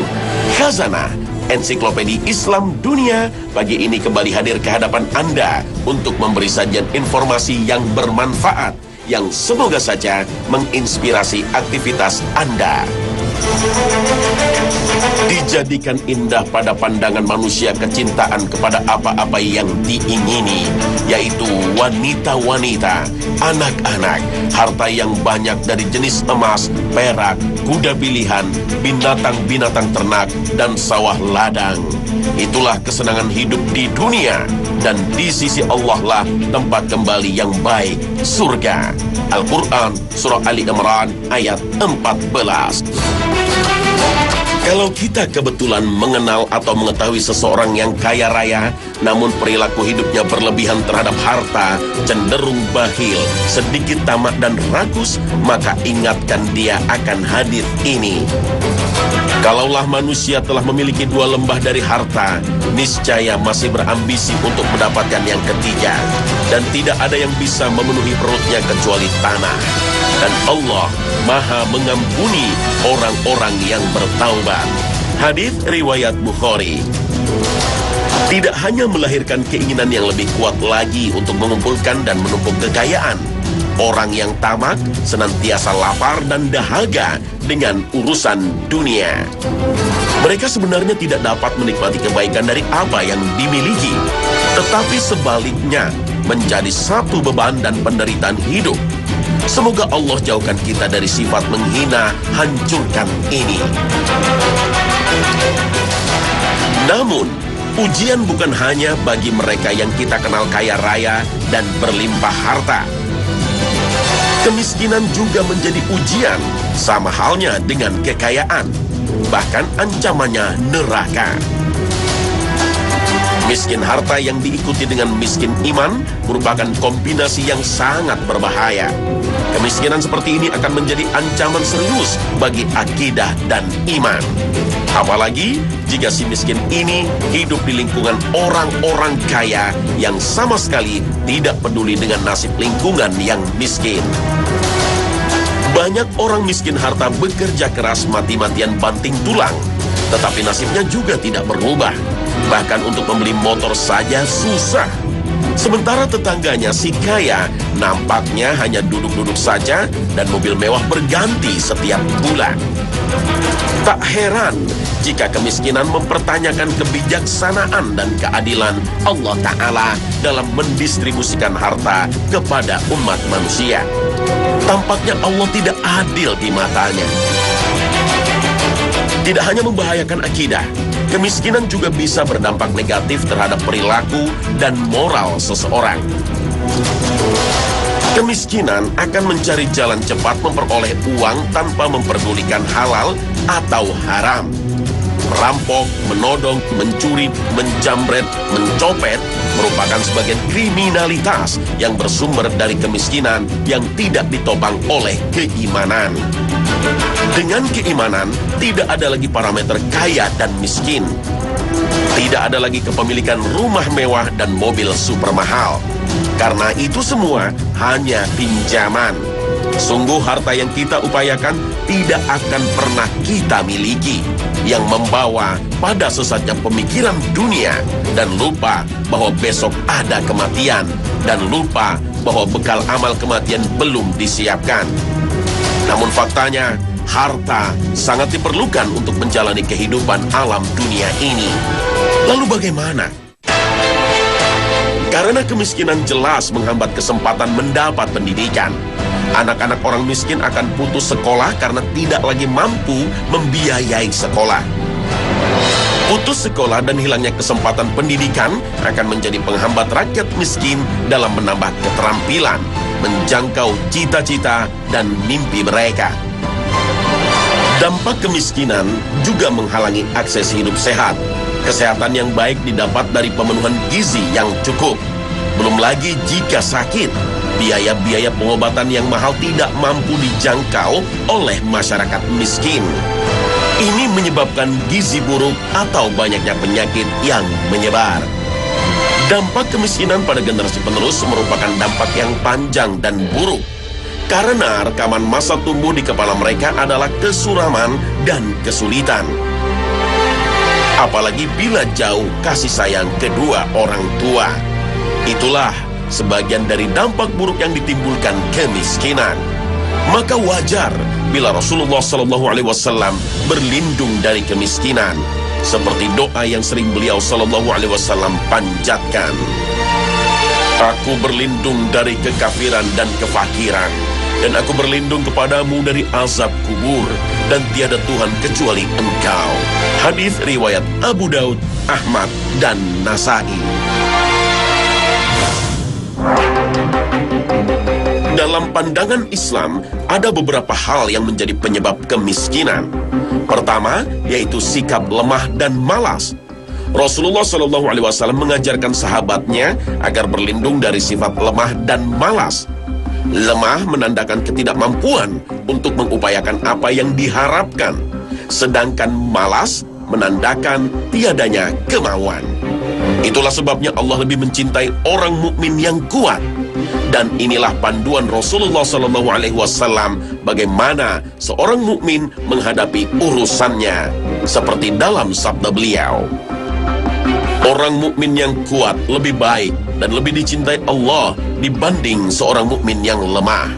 Khazanah, Ensiklopedia Islam Dunia, pagi ini kembali hadir ke hadapan Anda untuk memberi sajian informasi yang bermanfaat, yang semoga saja menginspirasi aktivitas Anda. Dijadikan indah pada pandangan manusia kecintaan kepada apa-apa yang diingini, yaitu wanita-wanita, anak-anak, harta yang banyak dari jenis emas, perak, kuda pilihan, binatang-binatang ternak, dan sawah ladang. Itulah kesenangan hidup di dunia, dan di sisi Allah lah tempat kembali yang baik, surga. Al-Quran Surah Ali Imran ayat 14. Kalau kita kebetulan mengenal atau mengetahui seseorang yang kaya raya, namun perilaku hidupnya berlebihan terhadap harta, cenderung bakhil, sedikit tamak dan rakus, maka ingatkan dia akan hadits ini. Kalaulah manusia telah memiliki 2 lembah dari harta, niscaya masih berambisi untuk mendapatkan yang ketiga, dan tidak ada yang bisa memenuhi perutnya kecuali tanah. Dan Allah Maha mengampuni orang-orang yang bertaubat. Hadits riwayat Bukhari. Tidak hanya melahirkan keinginan yang lebih kuat lagi untuk mengumpulkan dan menumpuk kekayaan. Orang yang tamak senantiasa lapar dan dahaga dengan urusan dunia. Mereka sebenarnya tidak dapat menikmati kebaikan dari apa yang dimiliki, tetapi sebaliknya menjadi satu beban dan penderitaan hidup. Semoga Allah jauhkan kita dari sifat menghina, hancurkan ini. Namun, ujian bukan hanya bagi mereka yang kita kenal kaya raya dan berlimpah harta. Kemiskinan juga menjadi ujian, sama halnya dengan kekayaan. Bahkan ancamannya neraka. Miskin harta yang diikuti dengan miskin iman merupakan kombinasi yang sangat berbahaya. Kemiskinan seperti ini akan menjadi ancaman serius bagi akidah dan iman. Apalagi jika si miskin ini hidup di lingkungan orang-orang kaya yang sama sekali tidak peduli dengan nasib lingkungan yang miskin. Banyak orang miskin harta bekerja keras mati-matian banting tulang, tetapi nasibnya juga tidak berubah. Bahkan untuk membeli motor saja susah. Sementara tetangganya si kaya nampaknya hanya duduk-duduk saja dan mobil mewah berganti setiap bulan. Tak heran jika kemiskinan mempertanyakan kebijaksanaan dan keadilan Allah Ta'ala dalam mendistribusikan harta kepada umat manusia. Tampaknya Allah tidak adil di matanya. Tidak hanya membahayakan akidah, kemiskinan juga bisa berdampak negatif terhadap perilaku dan moral seseorang. Kemiskinan akan mencari jalan cepat memperoleh uang tanpa memperdulikan halal atau haram. Merampok, menodong, mencuri, menjamret, mencopet merupakan sebagian kriminalitas yang bersumber dari kemiskinan yang tidak ditopang oleh keimanan. Dengan keimanan, tidak ada lagi parameter kaya dan miskin. Tidak ada lagi kepemilikan rumah mewah dan mobil super mahal. Karena itu semua hanya pinjaman. Sungguh harta yang kita upayakan tidak akan pernah kita miliki, yang membawa pada sesatnya pemikiran dunia dan lupa bahwa besok ada kematian, dan lupa bahwa bekal amal kematian belum disiapkan. Namun faktanya, harta sangat diperlukan untuk menjalani kehidupan alam dunia ini. Lalu bagaimana? Karena kemiskinan jelas menghambat kesempatan mendapat pendidikan. Anak-anak orang miskin akan putus sekolah karena tidak lagi mampu membiayai sekolah. Putus sekolah dan hilangnya kesempatan pendidikan akan menjadi penghambat rakyat miskin dalam menambah keterampilan, menjangkau cita-cita dan mimpi mereka. Dampak kemiskinan juga menghalangi akses hidup sehat. Kesehatan yang baik didapat dari pemenuhan gizi yang cukup. Belum lagi jika sakit, biaya-biaya pengobatan yang mahal tidak mampu dijangkau oleh masyarakat miskin. Ini menyebabkan gizi buruk atau banyaknya penyakit yang menyebar. Dampak kemiskinan pada generasi penerus merupakan dampak yang panjang dan buruk. Karena rekaman masa tumbuh di kepala mereka adalah kesuraman dan kesulitan. Apalagi bila jauh kasih sayang kedua orang tua. Itulah sebagian dari dampak buruk yang ditimbulkan kemiskinan. Maka wajar bila Rasulullah SAW berlindung dari kemiskinan, seperti doa yang sering beliau SAW panjatkan. Aku berlindung dari kekafiran dan kefakiran, dan aku berlindung kepadamu dari azab kubur, dan tiada Tuhan kecuali Engkau. Hadis riwayat Abu Daud, Ahmad, dan Nasai. Dalam pandangan Islam, ada beberapa hal yang menjadi penyebab kemiskinan. Pertama, yaitu sikap lemah dan malas. Rasulullah SAW mengajarkan sahabatnya agar berlindung dari sifat lemah dan malas. Lemah menandakan ketidakmampuan untuk mengupayakan apa yang diharapkan, sedangkan malas menandakan tiadanya kemauan. Itulah sebabnya Allah lebih mencintai orang mukmin yang kuat. Dan inilah panduan Rasulullah SAW bagaimana seorang mukmin menghadapi urusannya, seperti dalam sabda beliau. Orang mukmin yang kuat lebih baik dan lebih dicintai Allah dibanding seorang mukmin yang lemah.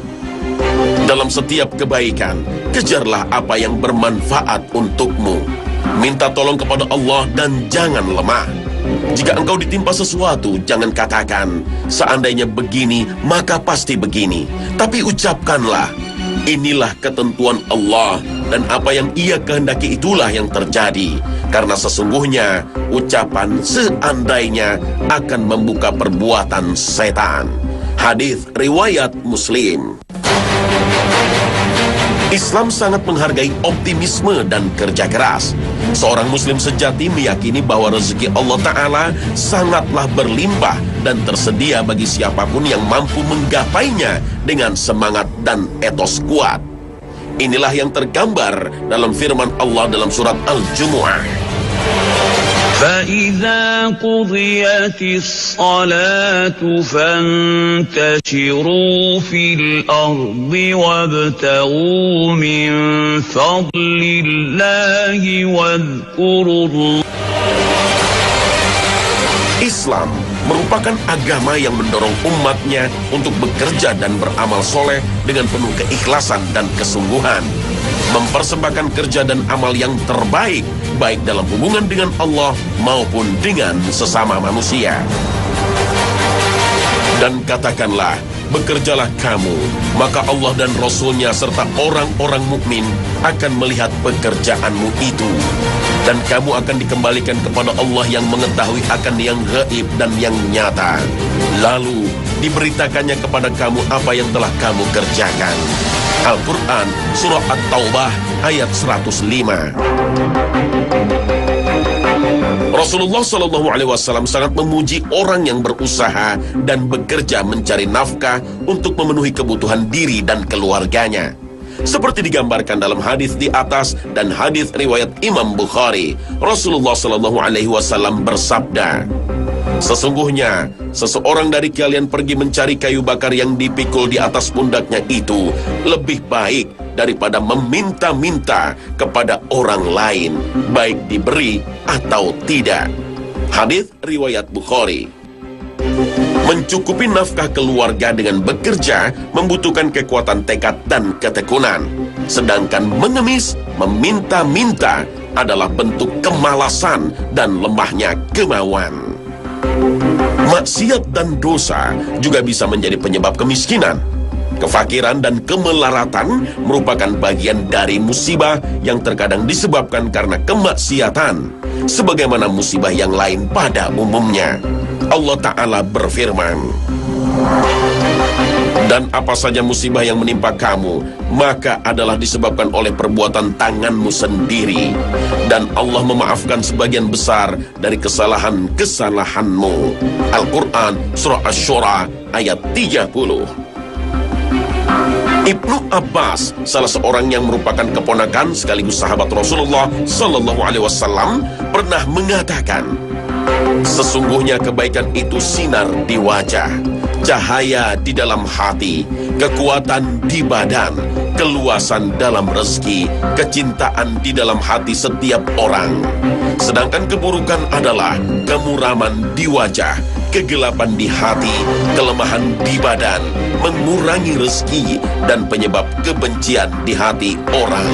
Dalam setiap kebaikan, kejarlah apa yang bermanfaat untukmu. Minta tolong kepada Allah dan jangan lemah. Jika engkau ditimpa sesuatu, jangan katakan, seandainya begini, maka pasti begini. Tapi ucapkanlah, inilah ketentuan Allah, dan apa yang Ia kehendaki itulah yang terjadi. Karena sesungguhnya, ucapan seandainya akan membuka perbuatan setan. Hadis riwayat Muslim. Islam sangat menghargai optimisme dan kerja keras. Seorang muslim sejati meyakini bahwa rezeki Allah Ta'ala sangatlah berlimpah dan tersedia bagi siapapun yang mampu menggapainya dengan semangat dan etos kuat. Inilah yang tergambar dalam firman Allah dalam surat Al-Jumu'ah. فَإِذَا قُضِيَتِ الصَّلَاةُ فَانتَشِرُوا فِي الْأَرْضِ وَابْتَغُوا مِنْ فَضْلِ اللَّهِ وَاذْكُرُوا اللَّهَ. Islam merupakan agama yang mendorong umatnya untuk bekerja dan beramal soleh dengan penuh keikhlasan dan kesungguhan, mempersembahkan kerja dan amal yang terbaik, baik dalam hubungan dengan Allah maupun dengan sesama manusia. Dan katakanlah, bekerjalah kamu, maka Allah dan Rasul-Nya serta orang-orang mukmin akan melihat pekerjaanmu itu. Dan kamu akan dikembalikan kepada Allah yang mengetahui akan yang gaib dan yang nyata. Lalu diberitakannya kepada kamu apa yang telah kamu kerjakan. Al-Quran, Surah At-Taubah, ayat 105. Rasulullah SAW sangat memuji orang yang berusaha dan bekerja mencari nafkah untuk memenuhi kebutuhan diri dan keluarganya. Seperti digambarkan dalam hadis di atas dan hadis riwayat Imam Bukhari, Rasulullah SAW bersabda, "Sesungguhnya seseorang dari kalian pergi mencari kayu bakar yang dipikul di atas pundaknya itu lebih baik daripada meminta-minta kepada orang lain, baik diberi atau tidak." Hadis riwayat Bukhari. Mencukupi nafkah keluarga dengan bekerja membutuhkan kekuatan tekad dan ketekunan. Sedangkan mengemis, meminta-minta adalah bentuk kemalasan dan lemahnya kemauan. Maksiat dan dosa juga bisa menjadi penyebab kemiskinan. Kefakiran dan kemelaratan merupakan bagian dari musibah yang terkadang disebabkan karena kemaksiatan, sebagaimana musibah yang lain pada umumnya. Allah Ta'ala berfirman, "Dan apa saja musibah yang menimpa kamu, maka adalah disebabkan oleh perbuatan tanganmu sendiri. Dan Allah memaafkan sebagian besar dari kesalahan-kesalahanmu." Al-Quran, Surah Asy-Syura, ayat 30. Ibnu Abbas, salah seorang yang merupakan keponakan sekaligus sahabat Rasulullah SAW, pernah mengatakan, "Sesungguhnya kebaikan itu sinar di wajah, cahaya di dalam hati, kekuatan di badan, keluasan dalam rezeki, kecintaan di dalam hati setiap orang. Sedangkan keburukan adalah kemuraman di wajah, kegelapan di hati, kelemahan di badan, mengurangi rezeki, dan penyebab kebencian di hati orang."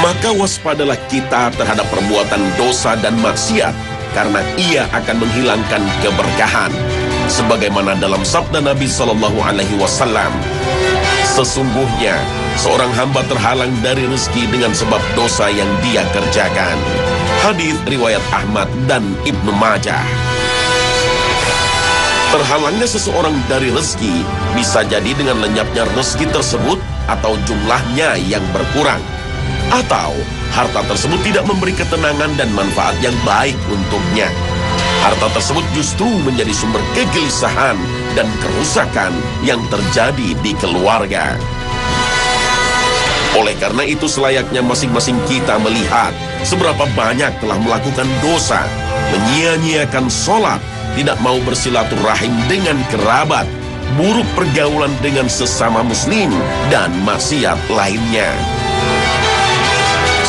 Maka waspadalah kita terhadap perbuatan dosa dan maksiat, karena ia akan menghilangkan keberkahan. Sebagaimana dalam sabda Nabi SAW, "Sesungguhnya seorang hamba terhalang dari rezeki dengan sebab dosa yang dia kerjakan." Hadis riwayat Ahmad dan Ibnu Majah. Terhalangnya seseorang dari rezeki bisa jadi dengan lenyapnya rezeki tersebut atau jumlahnya yang berkurang, atau harta tersebut tidak memberi ketenangan dan manfaat yang baik untuknya. Harta tersebut justru menjadi sumber kegelisahan dan kerusakan yang terjadi di keluarga. Oleh karena itu selayaknya masing-masing kita melihat seberapa banyak telah melakukan dosa, menyia-nyiakan sholat, tidak mau bersilaturahim dengan kerabat, buruk pergaulan dengan sesama muslim, dan maksiat lainnya.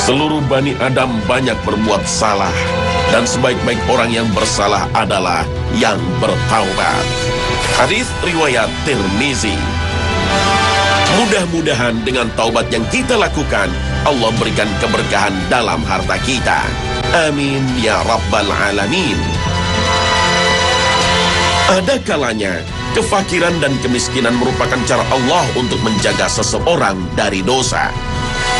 Seluruh Bani Adam banyak berbuat salah, dan sebaik-baik orang yang bersalah adalah yang bertaubat. Hadis riwayat Tirmizi. Mudah-mudahan dengan taubat yang kita lakukan, Allah berikan keberkahan dalam harta kita. Amin ya Rabbal Alamin. Ada kalanya kefakiran dan kemiskinan merupakan cara Allah untuk menjaga seseorang dari dosa.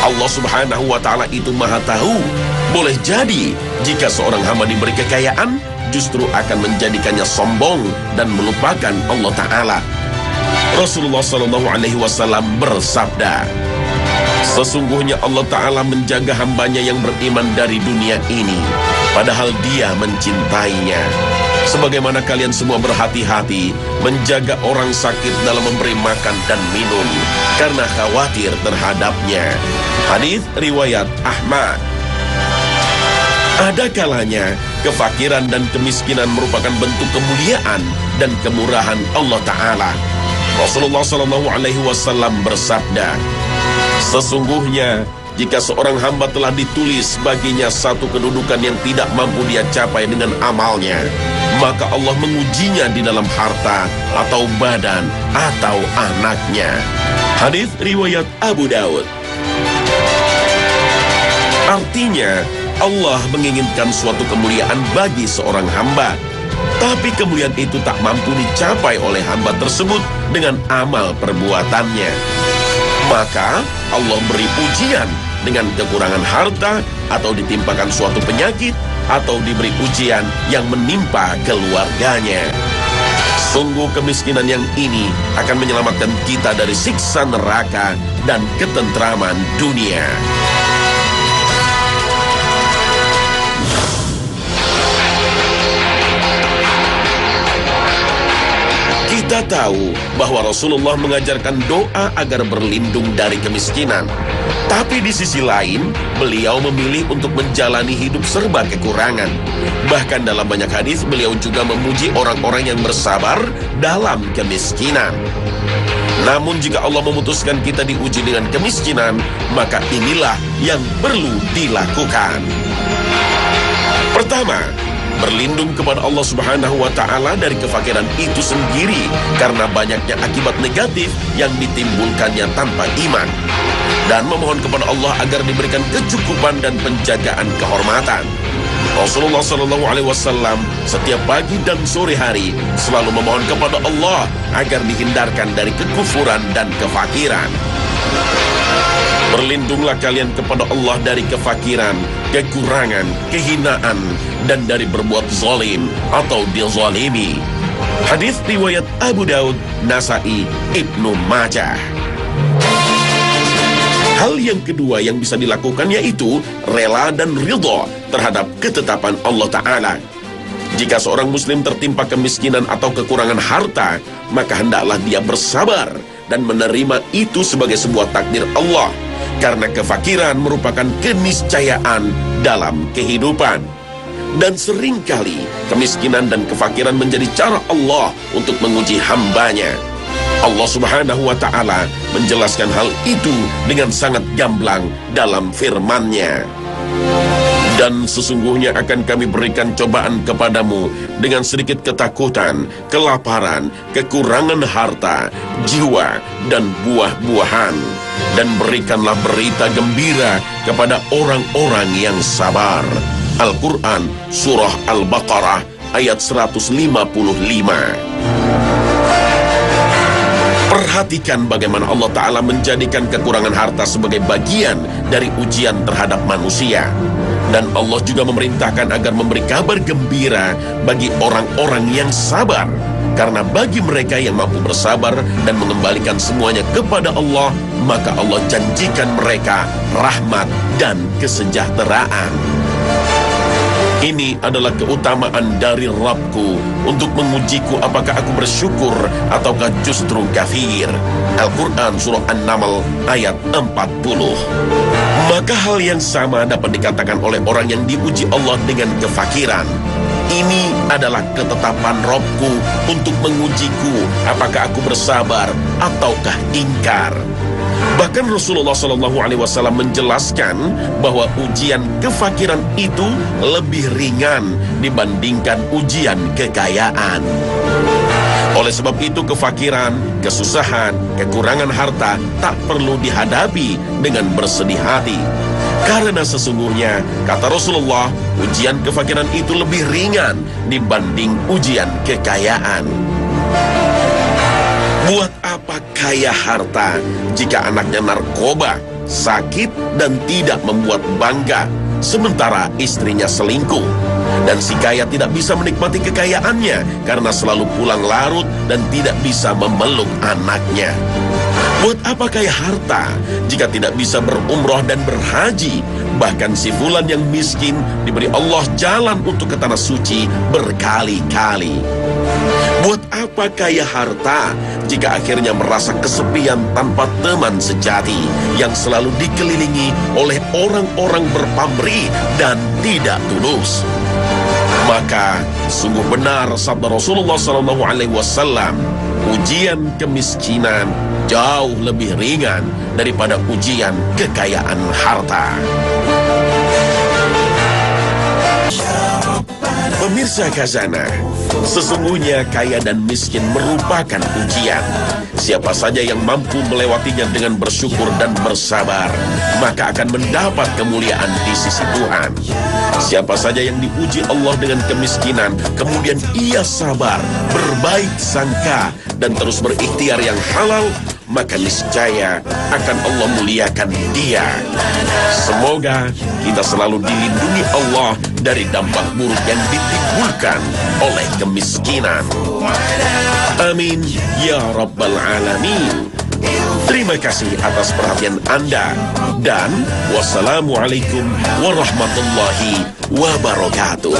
Allah Subhanahu wa Ta'ala itu Maha Tahu. Boleh jadi jika seorang hamba diberi kekayaan, justru akan menjadikannya sombong dan melupakan Allah Ta'ala. Rasulullah SAW bersabda, "Sesungguhnya Allah Ta'ala menjaga hambanya yang beriman dari dunia ini, padahal dia mencintainya. Sebagaimana kalian semua berhati-hati menjaga orang sakit dalam memberi makan dan minum, karena khawatir terhadapnya." Hadis riwayat Ahmad. Ada kalanya kefakiran dan kemiskinan merupakan bentuk kemuliaan dan kemurahan Allah Ta'ala. Rasulullah SAW bersabda, "Sesungguhnya jika seorang hamba telah ditulis baginya satu kedudukan yang tidak mampu dia capai dengan amalnya, maka Allah mengujinya di dalam harta atau badan atau anaknya." Hadis riwayat Abu Daud. Artinya, Allah menginginkan suatu kemuliaan bagi seorang hamba, Tapi kemuliaan itu tak mampu dicapai oleh hamba tersebut dengan amal perbuatannya. Maka Allah beri ujian dengan kekurangan harta, atau ditimpakan suatu penyakit, atau diberi ujian yang menimpa keluarganya. Sungguh kemiskinan yang ini akan menyelamatkan kita dari siksa neraka dan ketentraman dunia. Kita tahu bahwa Rasulullah mengajarkan doa agar berlindung dari kemiskinan. Tapi di sisi lain, beliau memilih untuk menjalani hidup serba kekurangan. Bahkan dalam banyak hadis, beliau juga memuji orang-orang yang bersabar dalam kemiskinan. Namun jika Allah memutuskan kita diuji dengan kemiskinan, maka inilah yang perlu dilakukan. Pertama, berlindung kepada Allah Subhanahu wa Ta'ala dari kefakiran itu sendiri karena banyaknya akibat negatif yang ditimbulkannya tanpa iman, dan memohon kepada Allah agar diberikan kecukupan dan penjagaan kehormatan. Rasulullah SAW setiap pagi dan sore hari selalu memohon kepada Allah agar dihindarkan dari kekufuran dan kefakiran. Berlindunglah kalian kepada Allah dari kefakiran, kekurangan, kehinaan, dan dari berbuat zalim atau dizalimi. Hadis riwayat Abu Daud, Nasai, Ibnu Majah. Hal yang kedua yang bisa dilakukan yaitu rela dan ridha terhadap ketetapan Allah Ta'ala. Jika seorang muslim tertimpa kemiskinan atau kekurangan harta, maka hendaklah dia bersabar dan menerima itu sebagai sebuah takdir Allah. Karena kefakiran merupakan keniscayaan dalam kehidupan. Dan seringkali kemiskinan dan kefakiran menjadi cara Allah untuk menguji hambanya. Allah Subhanahu wa Ta'ala menjelaskan hal itu dengan sangat gamblang dalam firman-Nya. Dan sesungguhnya akan kami berikan cobaan kepadamu dengan sedikit ketakutan, kelaparan, kekurangan harta, jiwa, dan buah-buahan. Dan berikanlah berita gembira kepada orang-orang yang sabar. Al-Quran, Surah Al-Baqarah, ayat 155. Perhatikan bagaimana Allah Ta'ala menjadikan kekurangan harta sebagai bagian dari ujian terhadap manusia. Dan Allah juga memerintahkan agar memberi kabar gembira bagi orang-orang yang sabar. Karena bagi mereka yang mampu bersabar dan mengembalikan semuanya kepada Allah, maka Allah janjikan mereka rahmat dan kesejahteraan. Ini adalah keutamaan dari Rabbku untuk mengujiku apakah aku bersyukur ataukah justru kafir. Al-Quran Surah An-Naml ayat 40. Maka hal yang sama dapat dikatakan oleh orang yang diuji Allah dengan kefakiran. Ini adalah ketetapan Rabbku untuk mengujiku apakah aku bersabar ataukah ingkar. Bahkan Rasulullah SAW menjelaskan bahwa ujian kefakiran itu lebih ringan dibandingkan ujian kekayaan. Oleh sebab itu kefakiran, kesusahan, kekurangan harta tak perlu dihadapi dengan bersedih hati. Karena sesungguhnya, kata Rasulullah, ujian kefakiran itu lebih ringan dibanding ujian kekayaan. Buat apa kaya harta jika anaknya narkoba, sakit, dan tidak membuat bangga, sementara istrinya selingkuh? Dan si kaya tidak bisa menikmati kekayaannya karena selalu pulang larut dan tidak bisa memeluk anaknya. Buat apa kaya harta jika tidak bisa berumroh dan berhaji? Bahkan si fulan yang miskin diberi Allah jalan untuk ke tanah suci berkali-kali. Buat apa kaya harta jika akhirnya merasa kesepian tanpa teman sejati yang selalu dikelilingi oleh orang-orang berpamrih dan tidak tulus? Maka sungguh benar sabda Rasulullah SAW, ujian kemiskinan jauh lebih ringan daripada ujian kekayaan harta. Ya Rabbana Pemirsa Khazanah, sesungguhnya kaya dan miskin merupakan ujian. Siapa saja yang mampu melewatinya dengan bersyukur dan bersabar, maka akan mendapat kemuliaan di sisi Tuhan. Siapa saja yang diuji Allah dengan kemiskinan, kemudian ia sabar, berbaik sangka, dan terus berikhtiar yang halal, maka niscaya akan Allah muliakan dia. Semoga kita selalu dilindungi Allah dari dampak buruk yang ditimbulkan oleh kemiskinan. Amin ya Rabbal Alamin. Terima kasih atas perhatian Anda, dan wassalamualaikum warahmatullahi wabarakatuh.